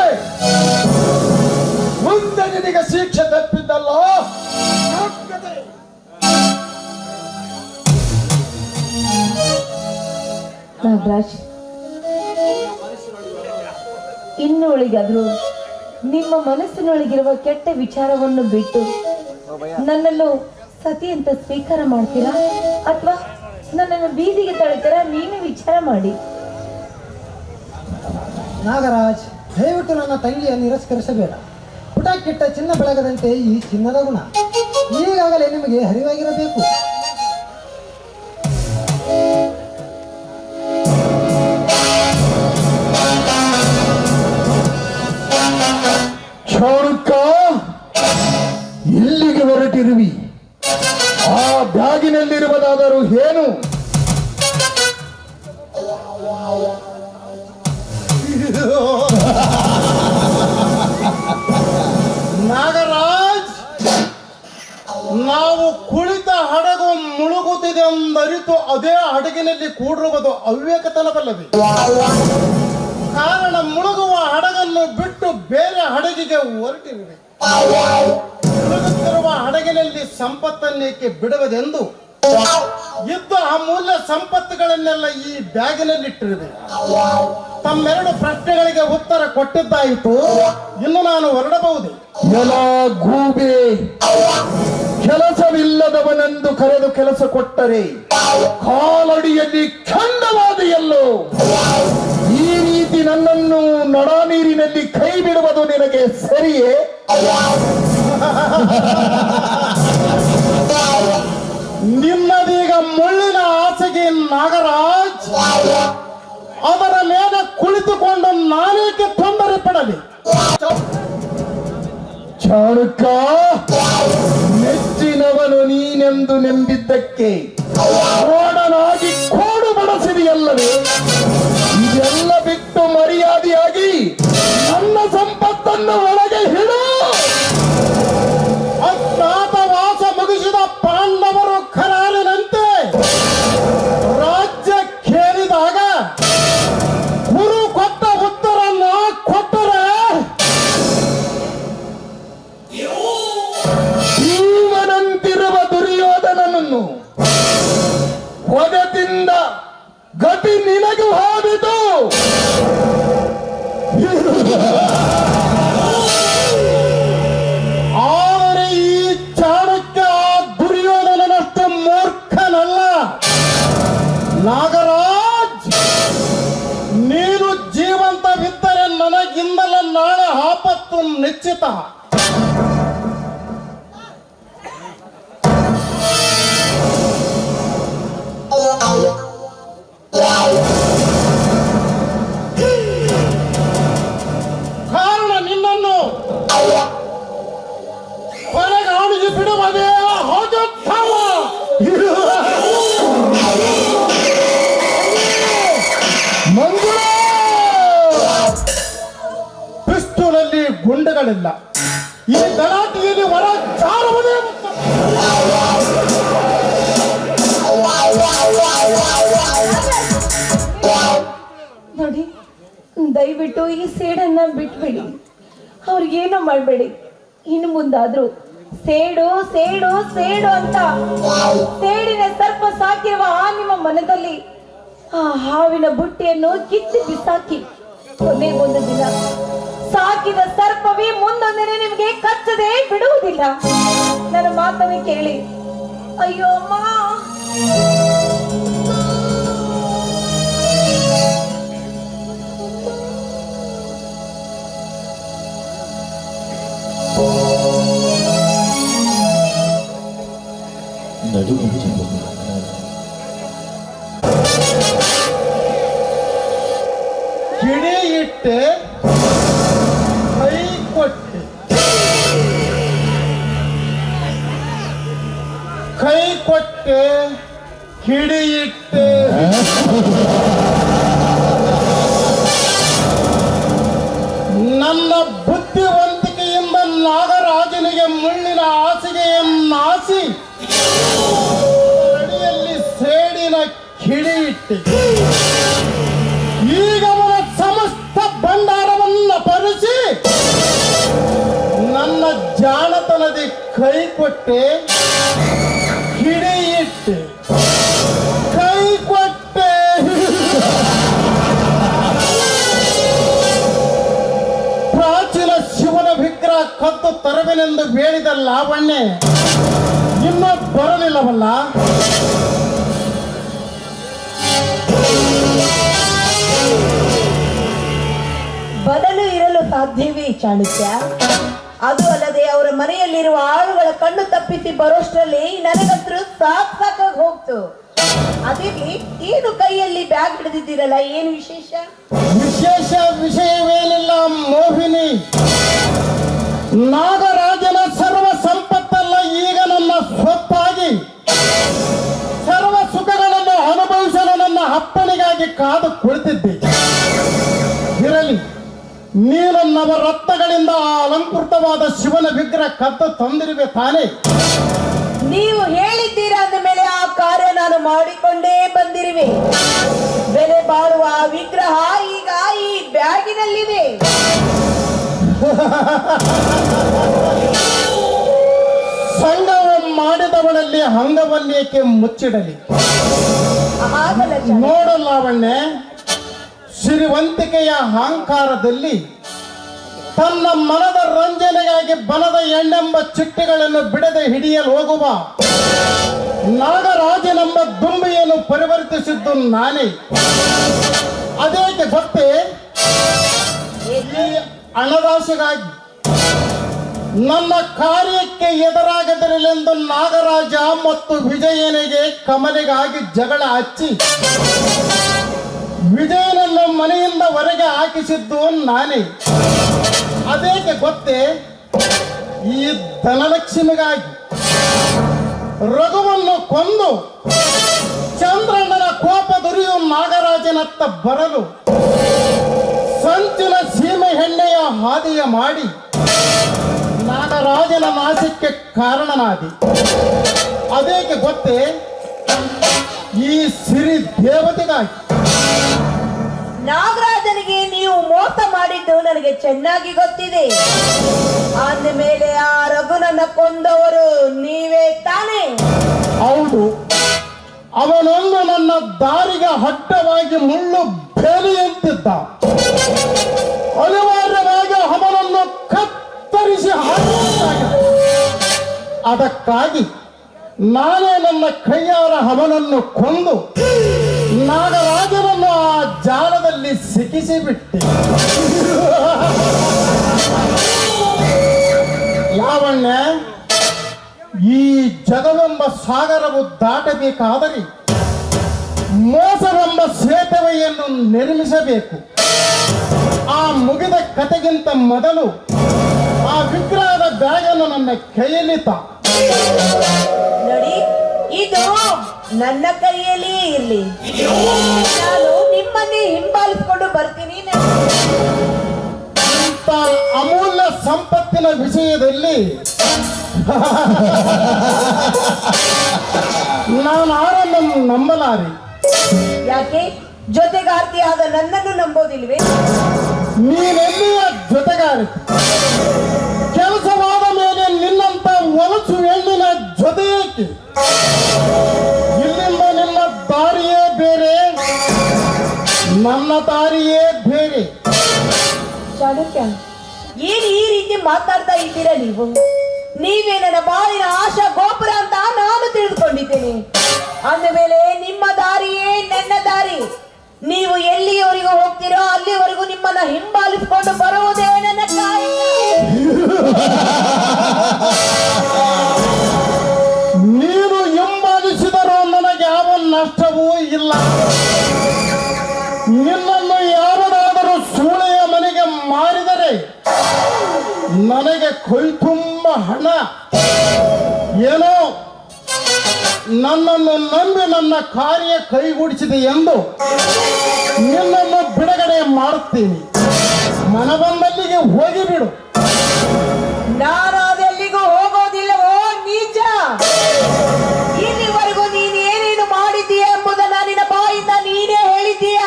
ಮುಂದೆ ನಿನಗೆ ಶಿಕ್ಷೆ ತಪ್ಪಿದ್ದಲ್ಲ.
ನಾಗರಾಜ್, ಇನ್ನೊಳಗಾದ್ರೂ ನಿಮ್ಮ ಮನಸ್ಸಿನೊಳಗಿರುವ ಕೆಟ್ಟ ವಿಚಾರವನ್ನು ಬಿಟ್ಟು ನನ್ನನ್ನು ಸತಿ ಅಂತ ಸ್ವೀಕಾರ ಮಾಡ್ತೀರಾ ಅಥವಾ ನನ್ನನ್ನು ಬೀದಿಗೆ ತಳ್ತೀರಾ? ನೀನು ವಿಚಾರ ಮಾಡಿ.
ನಾಗರಾಜ್, ದಯವಿಟ್ಟು ನನ್ನ ತಂಗಿಯ ನಿರಸ್ಕರಿಸಬೇಡ. ಪುಟ ಕೆಟ್ಟ ಚಿನ್ನ ಬೆಳಗದಂತೆ ಈ ಚಿನ್ನದ ಗುಣ ಈಗಾಗಲೇ ನಿಮಗೆ ಅರಿವಾಗಿರಬೇಕು.
ಚಾಣುಕ್ಯ, ಇಲ್ಲಿಗೆ ಹೊರಟಿರುವಿ. ಆ ಬ್ಯಾಗಿನಲ್ಲಿರುವುದಾದರೂ ಏನು?
ನಾಗರಾಜ್, ನಾವು ಕುಳಿತ ಹಡಗು ಮುಳುಗುತ್ತಿದೆ ಎಂದರಿತು ಅದೇ ಹಡಗಿನಲ್ಲಿ ಕೂಡಿರುವುದು ಅವ್ಯಕ್ತನವಲ್ಲವೇ? ಕಾರಣ ಮುಳುಗುವ ಹಡಗನ್ನು ಬಿಟ್ಟು ಬೇರೆ ಹಡಗಿಗೆ ಹೊರಟಿರುವೆ. ಮುಳುಗುತ್ತಿರುವ ಹಡಗಿನಲ್ಲಿ ಸಂಪತ್ತನ್ನೇಕೆ ಬಿಡುವುದೆಂದು ಇದ್ದ ಅಮೂಲ್ಯ ಸಂಪತ್ತುಗಳನ್ನೆಲ್ಲ ಈ ಬ್ಯಾಗಿನಲ್ಲಿಟ್ಟಿರುವೆ. ತಮ್ಮೆರಡು ಪ್ರಶ್ನೆಗಳಿಗೆ ಉತ್ತರ ಕೊಟ್ಟಿದ್ದಾಯಿತು. ಇನ್ನು ನಾನು ಹೊರಡಬಹುದು.
ಎಲ ಗೂಬೆ, ಕೆಲಸವಿಲ್ಲದವನೆಂದು ಕರೆದು ಕೆಲಸ ಕೊಟ್ಟರೆ ಕಾಲಡಿಯಲ್ಲಿ ಖಂಡವಾದೆಯಲ್ಲೋ. ಈ ರೀತಿ ನನ್ನನ್ನು ನಡ ನೀರಿನಲ್ಲಿ ಕೈ ಬಿಡುವುದು ನಿನಗೆ ಸರಿಯೇ?
ನಿಮ್ಮದೀಗ ಮುಳ್ಳಿನ ಆಸೆಗೆ ನಾಗರಾಜ್, ಅದರ ಮೇಲೆ ಕುಳಿತುಕೊಂಡು ನಾನೇಕೆ ತೊಂದರೆ ಪಡಲಿ?
ಚಾಣುಕ್ಯ, ನೆಚ್ಚಿನವನು ನೀನೆಂದು ನೆಂಬಿದ್ದಕ್ಕೆ ಓಡನಾಗಿ ಕೋಡು ಬಡಿಸಿದೆಯಲ್ಲವೇ? ಇದೆಲ್ಲ ಬಿಟ್ಟು ಮರ್ಯಾದೆಯಾಗಿ ನನ್ನ ಸಂಪತ್ತನ್ನು ಒಳಗೆ ಹಿಡು.
ಅಜ್ಞಾತವಾಸ ಮುಗಿಸಿದ ಪಾಂಡವರು ಖರಾಲಿನಂತೆ ರಾಜ್ಯ ಕೇಳಿದಾಗ ಗುರು ಕೊಟ್ಟ ಉತ್ತರನ್ನ ಕೊಟ್ಟರೆ
ಭೀಮನಂತಿರುವ ದುರ್ಯೋಧನನನ್ನು ಹೊದೆತಿಂದ ಗತಿ ನಿನಗೂ ಹಾದಿತು.
ಆದರೆ ಈ ಚಾಣಕ್ಯ ದುರ್ಯೋಧನನಷ್ಟು ಮೂರ್ಖನಲ್ಲ. ನಾಗರಾಜ್, ನೀನು ಜೀವಂತವಿದ್ದರೆ ನನಗಿಂದಲ ನಾಳೆ ಆಪತ್ತು ನಿಶ್ಚಿತ. ಕಾರಣ ನಿನ್ನನ್ನು ಹೊರಗಾಣಿಸಿ ಬಿಡುವುದೇ ಹೋಗುತ್ತವ.
ಮಂಜುಳಾ, ಮಾತುಗಳಿಲ್ಲ. ಈ ಗಲಾಟೆಯಲ್ಲಿ ಹೊರ ಜಾರುವುದೇ ಉತ್ತಮ.
ನೋಡಿ, ದಯವಿಟ್ಟು ಈ ಸೇಡನ್ನ ಬಿಟ್ಬಿಡಿ. ಅವ್ರಿಗೇನೋ ಮಾಡಬೇಡಿ. ಇನ್ನು ಮುಂದಾದ್ರೂ ಸೇಡು ಸೇಡು ಸೇಡು ಅಂತ ಸೇಡಿನ ಸರ್ಪ ಸಾಕಿರುವ ಆ ನಿಮ್ಮ ಮನದಲ್ಲಿ ಆ ಹಾವಿನ ಬುಟ್ಟಿಯನ್ನು ಕಿತ್ತು ಬಿಸಾಕಿ ಕೊನೆಗೊಂದು ದಿನ ಸಾಕಿದ ಸರ್ಪವೇ ಮುಂದೊಂದಿನ ನಿಮಗೆ ಕಚ್ಚದೆ ಬಿಡುವುದಿಲ್ಲ. ನನ್ನ ಮಾತನ್ನು ಕೇಳಿ. ಅಯ್ಯೋ ಅಮ್ಮ,
ಕಿಡಿ ಇಟ್ಟೆ ಕೈ ಕೊಟ್ಟೆ, ಕೈ ಕೊಟ್ಟೆ ಕಿಡಿ ಇಟ್ಟೆ. ನನ್ನ ಬುದ್ಧಿವಂತಿಕೆಯಿಂದ ನಾಗರಾಜನಿಗೆ ಮುಳ್ಳಿನ ಹಾಸಿಗೆಯನ್ನಾಸಿ ಅಡಿಯಲ್ಲಿ ಸೇಡಿನ ಕಿಡಿ ಇಟ್ಟೆ. ಈಗ ಅವನ ಸಮಸ್ತ ಭಂಡಾರವನ್ನ ಪರಿಸಿ ನನ್ನ ಜಾಣತನದಿ ಕೈ ಕೊಟ್ಟೆ, ಕಿಡಿ ಇಟ್ಟೆ, ಕೈ ಕೊಟ್ಟೆ. ಪ್ರಾಚೀನ ಶಿವನ ವಿಗ್ರಹ ಕದ್ದು ತರಬೇನೆಂದು ಬೇಡಿದ ಲಾವಣ್ಯ ಇನ್ನೂ ಬರಲಿಲ್ಲವಲ್ಲ.
ಬದಲು ಇರಲು ಸಾಧ್ಯವೇ ಚಾಣಕ್ಯ? ಅದು ಅಲ್ಲದೆ ಅವರ ಮನೆಯಲ್ಲಿರುವ ಆಳುಗಳ ಕಣ್ಣು ತಪ್ಪಿಸಿ ಬರೋಷ್ಟರಲ್ಲಿ ನನಗಂತೂ ಸಾಕಾಗಿ ಹೋಗ್ತು. ಅದಿರ್ಲಿ, ಏನು ಕೈಯಲ್ಲಿ ಬ್ಯಾಗ್ ಹಿಡಿದಿದ್ದೀರಲ್ಲ, ಏನು ವಿಶೇಷ?
ವಿಶೇಷ ವಿಷಯವೇನಿಲ್ಲ ಮೋಹಿನಿ. ನಾಗರಾಜನ ಸರ್ವ ಸಂಪತ್ತೆಲ್ಲ ಈಗ ನನ್ನ ಸ್ವತ್ತಾಗಿ ಸರ್ವ ಸುಖಗಳನ್ನು ಅನುಭವಿಸಲು ನನ್ನ ಅಪ್ಪನಿಗಾಗಿ ಕಾದು ಕುಳಿತಿದ್ದೆ. ಇರಲಿ, ನೀನು ನವರತ್ನಗಳಿಂದ ಅಲಂಕೃತವಾದ ಶಿವನ ವಿಗ್ರಹ ಕದ್ದು ತಂದಿರುವೆ ತಾನೇ?
ನೀವು ಹೇಳಿದ್ದೀರಾ ಅಂದ ಮೇಲೆ ಆ ಕಾರ್ಯ ನಾನು ಮಾಡಿಕೊಂಡೇ ಬಂದಿರುವೆ. ಬೆಲೆ ಬಾಳುವ ಆ ವಿಗ್ರಹ ಈಗ ಈ ಬ್ಯಾಗಿನಲ್ಲಿದೆ.
ಸಂಗವ ಮಾಡಿದವಳಲ್ಲಿ ಅಂಗವನ್ನೇಕೆ ಮುಚ್ಚಿಡಲಿ?
ಆಗಲ್ಲ ಚಾಣಕ್ಯ.
ನೋಡು ಲಾವಣ್ಯ, ಸಿರಿವಂತಿಕೆಯ ಅಹಂಕಾರದಲ್ಲಿ ತನ್ನ ಮನದ ರಂಜನೆಗಾಗಿ ಬನದ ಎಣ್ಣೆಂಬ ಚಿಟ್ಟೆಗಳನ್ನು ಬಿಡದೆ ಹಿಡಿಯಲು ಹೋಗುವ ನಾಗರಾಜನೆಂಬ ದುಂಬಿಯನ್ನು ಪರಿವರ್ತಿಸಿದ್ದು ನಾನೇ. ಅದೇಕೆ ಗೊತ್ತೇ? ಈ ಹಣದಾಸೆಗಾಗಿ ನನ್ನ ಕಾರ್ಯಕ್ಕೆ ಎದುರಾಗದಿರಲೆಂದು ನಾಗರಾಜ ಮತ್ತು ವಿಜಯನಿಗೆ ಕಮಲಿಗಾಗಿ ಜಗಳ ಹಚ್ಚಿ ವಿಜಯನನ್ನು ಮನೆಯಿಂದ ಹೊರಗೆ ಹಾಕಿಸಿದ್ದು ನಾನೇ. ಅದೇಕೆ ಗೊತ್ತೇ? ಈ ಧನಲಕ್ಷ್ಮಿಗಾಗಿ ರಘುವನ್ನು ಕೊಂದು ಚಂದ್ರಣ್ಣನ ಕೋಪ ದುರಿಯು ನಾಗರಾಜನತ್ತ ಬರಲು ಸಂಚಿನ ಸೀಮೆ ಎಣ್ಣೆಯ ಹಾದಿಯ ಮಾಡಿ ನಾಗರಾಜನ ನಾಶಕ್ಕೆ ಕಾರಣನಾದಿ. ಅದೇಕೆ ಗೊತ್ತೇ? ಈ ಸಿರಿ ದೇವತೆಗಾಗಿ.
ನಾಗರಾಜನಿಗೆ ನೀವು ಮೋಸ ಮಾಡಿದ್ದು ನನಗೆ ಚೆನ್ನಾಗಿ ಗೊತ್ತಿದೆ. ಅಂದ ಮೇಲೆ ಆ ರಘುನನ್ನ ಕೊಂದವರು ನೀವೇ ತಾನೇ?
ಹೌದು, ಅವನೊಂದು ನನ್ನ ದಾರಿಗೆ ಅಡ್ಡವಾಗಿ ಮುಳ್ಳು ಬೇಲಿಯಂತಿದ್ದ. ಅನಿವಾರ್ಯವಾಗಿ ಅವನನ್ನು ಕತ್ತರಿಸಿ ಹಾಕಬೇಕಾಗಿದೆ. ಅದಕ್ಕಾಗಿ ನಾನೇ ನನ್ನ ಕೈಯಾರ ಅವನನ್ನು ಕೊಂದು ನಾಗರಾಜನನ್ನು ಆ ಜಾಲದಲ್ಲಿ ಸಿಕ್ಕಿಸಿಬಿಟ್ಟೆ. ಲಾವಣ್ಯ, ಈ ಜಗವೆಂಬ ಸಾಗರವು ದಾಟಬೇಕಾದರೆ ಮೋಸವೆಂಬ ಸೇತುವೆಯನ್ನು ನಿರ್ಮಿಸಬೇಕು. ಆ ಮುಗಿದ ಕತೆಗಿಂತ ಮೊದಲು ಆ ವಿಗ್ರಹದ ಬ್ಯಾಗನ್ನು ನನ್ನ ಕೈಯಲ್ಲಿ
ನೋಡಿ, ಇದು ನನ್ನ ಕೈಯಲ್ಲಿ ಇರ್ಲಿ. ನಾನು ನಿಮ್ಮನ್ನೇ ಹಿಂಬಾಲಿಸ್ಕೊಂಡು ಬರ್ತೀನಿ.
ಇಂಥ ಇಂಥ ಅಮೂಲ್ಯ ಸಂಪತ್ತಿನ ವಿಷಯದಲ್ಲಿ ನಾನು ಆರನ್ನು ನಂಬಲಾರೆ.
ಯಾಕೆ ಜೊತೆಗಾರ್ತಿಯಾದ ನನ್ನನ್ನು ನಂಬೋದಿಲ್ವೇ?
ನೀನೆಲ್ಲಿಯ ಜೊತೆಗಾರಿಕೆ? ಕೆಲಸವಾದ ಮೇಲೆ ನಿನ್ನಂತ ಒಲಸು ಹೆಣ್ಣಿನ ಜೊತೆ ಏಕೆ? ಇಲ್ಲಿಂದ ನಿನ್ನ ದಾರಿಯೇ ಬೇರೆ, ನನ್ನ ದಾರಿಯೇ ಬೇರೆ.
ಚಾಣಕ್ಯ, ಏನು ಈ ರೀತಿ ಮಾತಾಡ್ತಾ ಇದ್ದೀರಾ ನೀವು? ನೀವೇ ನನ್ನ ಬಾಳಿನ ಆಶಾ ಗೋಪುರ ಅಂತ ನಾನು ತಿಳಿದುಕೊಂಡಿದ್ದೇನೆ. ಅಂದ ಮೇಲೆ ನಿಮ್ಮ ದಾರಿಯೇ ನನ್ನ ದಾರಿ. ನೀವು ಎಲ್ಲಿಯವರೆಗೂ ಹೋಗ್ತೀರೋ ಅಲ್ಲಿವರೆಗೂ ನಿಮ್ಮನ್ನ ಹಿಂಬಾಲಿಸಿಕೊಂಡು ಬರುವುದೇ ನನ್ನ ಕಾಯಕ.
ನೀನು ಹಿಂಬಾಲಿಸಿದರೂ ನನಗೆ ಯಾವ ನಷ್ಟವೂ ಇಲ್ಲ. ನಿನ್ನನ್ನು ಯಾವನಾದರೂ ಸೂಳೆಯ ಮನೆಗೆ ಮಾರಿದರೆ ನನಗೆ ಕೊಯ್ತುಂಬ ಹಣ. ಏನೋ ನನ್ನನ್ನು ನಂಬಿ ನನ್ನ ಕಾರ್ಯ ಕೈಗೂಡಿಸಿದೆ ಎಂದು ನಿನ್ನನ್ನು ಬಿಡುಗಡೆ ಮಾಡುತ್ತೀನಿ. ಮನ ಬಂದಲ್ಲಿಗೆ ಹೋಗಿಬಿಡು.
ನಾನು ಅದೆಲ್ಲಿಗೂ ಹೋಗೋದಿಲ್ಲವೋ ನೀಚ. ಇಲ್ಲಿವರೆಗೂ ನೀನು ಏನೇನು ಮಾಡಿದ್ದೀಯ ಎಂಬುದನ್ನ ನಿನ್ನ ಬಾಯಿಂದ ನೀನೇ ಹೇಳಿದ್ದೀಯ.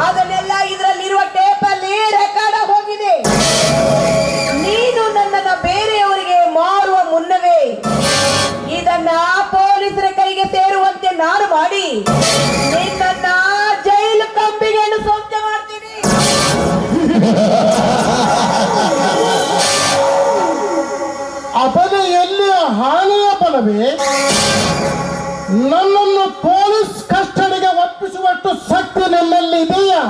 ಅದನ್ನೆಲ್ಲ ಇದರಲ್ಲಿರುವ ಟೇಪಲ್ಲಿ ರೆಕಾರ್ಡ್ ಹೋಗಿದೆ. ನೀನು ನನ್ನನ್ನ ಬೇರೆಯವರಿಗೆ ಮಾರುವ ಮುನ್ನವೇ ಇದನ್ನ ಪೊಲೀಸರ ಕೈಗೆ ಸೇರುವಂತೆ ನಾನು ಮಾಡಿ ನಿನ್ನನ್ನ ಜೈಲು ಕಂಬಿಗೆ ಸ್ವಂತ ಮಾಡ್ತೀನಿ.
ಅಪದೆಯಲ್ಲಿ ಹಾನಿಯ ಫಲವೇ? ನನ್ನನ್ನು ಪೊಲೀಸ್ ಕಸ್ಟಡಿಗೆ ಒಪ್ಪಿಸುವಷ್ಟು ಶಕ್ತಿ ನನ್ನಲ್ಲಿ ಇದೆಯಾ?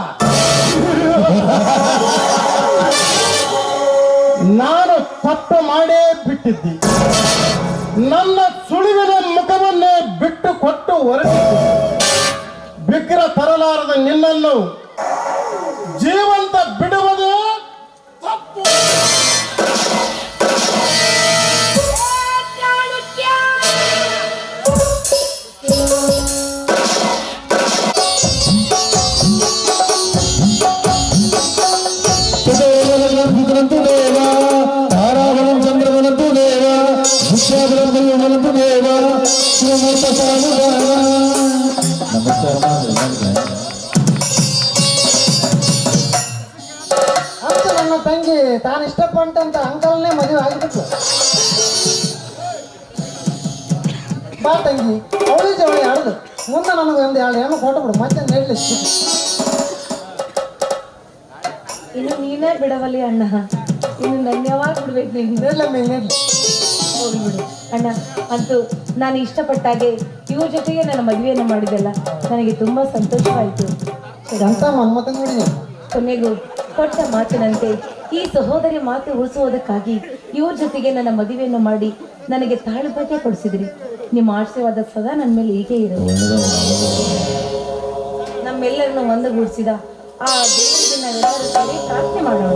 ನಾನು ತಪ್ಪು ಮಾಡೇ ಬಿಟ್ಟಿದ್ದೆ. ನನ್ನ ಸುಳಿವಿನ ಮುಖವನ್ನೇ ಬಿಟ್ಟು ಕೊಟ್ಟು ಹೊರಟಿದ್ದೆ. ವಿಗ್ರಹ ತರಲಾರದ ನಿನ್ನನ್ನು ಜೀವಂತ ಬಿಡುವುದೇ ತಪ್ಪು.
తారాబలం చంద్రబలంతు దేవ విశ్వాబలం బలంతు దేవ శివమూర్త
ಅಂತ ನನ್ನ ತಂಗಿ ತಾನು ಇಷ್ಟಪಟ್ಟಂತ ಅಂಕಲ್ನೇ ಮದುವೆ ಆಗಿಬಿಟ್ಲು. ಬಾ ತಂಗಿ, ಅವಳಿ ಜವಳಿ ಆಡುದು. ಮುಂದೆ ನನಗೆ ಒಂದು 2 ಹೆಣ್ಣು ಕೊಟ್ಟು ಬಿಡು, ಮತ್ತೆ ಹೇಳಲಿ.
ಇನ್ನು ನೀನೇ ಬಿಡವಲ್ಲಿ ಅಣ್ಣ. ಇನ್ನು ನನ್ನ ಯಾವಾಗ ಬಿಡ್ಬೇಕು ನೀನು? ಹೋಗ್ಬಿಡು ಅಣ್ಣ. ಅಂತೂ ನಾನು ಇಷ್ಟಪಟ್ಟಾಗೆ ಇವ್ರ ಜೊತೆಗೆ ನನ್ನ ಮದುವೆಯನ್ನು ಮಾಡಿದೆಲ್ಲ ನನಗೆ ತುಂಬಾ ಸಂತೋಷವಾಯಿತು.
ಅಂತ ಮನ್ಮತ ನೋಡಿ.
ಕೊನೆಗೂ ಕೊಟ್ಟ ಮಾತಿನಂತೆ ಈ ಸಹೋದರಿ ಮಾತು ಉಳಿಸುವುದಕ್ಕಾಗಿ ಇವ್ರ ಜೊತೆಗೆ ನನ್ನ ಮದುವೆಯನ್ನು ಮಾಡಿ ನನಗೆ ತಾಳು ಬಗ್ಗೆ ಕೊಡಿಸಿದ್ರಿ. ನಿಮ್ಮ ಆಶೀರ್ವಾದ ಸದಾ ನನ್ನ ಮೇಲೆ ಹೀಗೆ ಇರೋದು. ನಮ್ಮೆಲ್ಲರನ್ನು ಒಂದುಗೂಡಿಸಿದ ಆ ದೇವರಿಗೆ ನಾವೆಲ್ಲರೂ ಸೇರಿ ಪ್ರಾರ್ಥನೆ ಮಾಡೋಣ.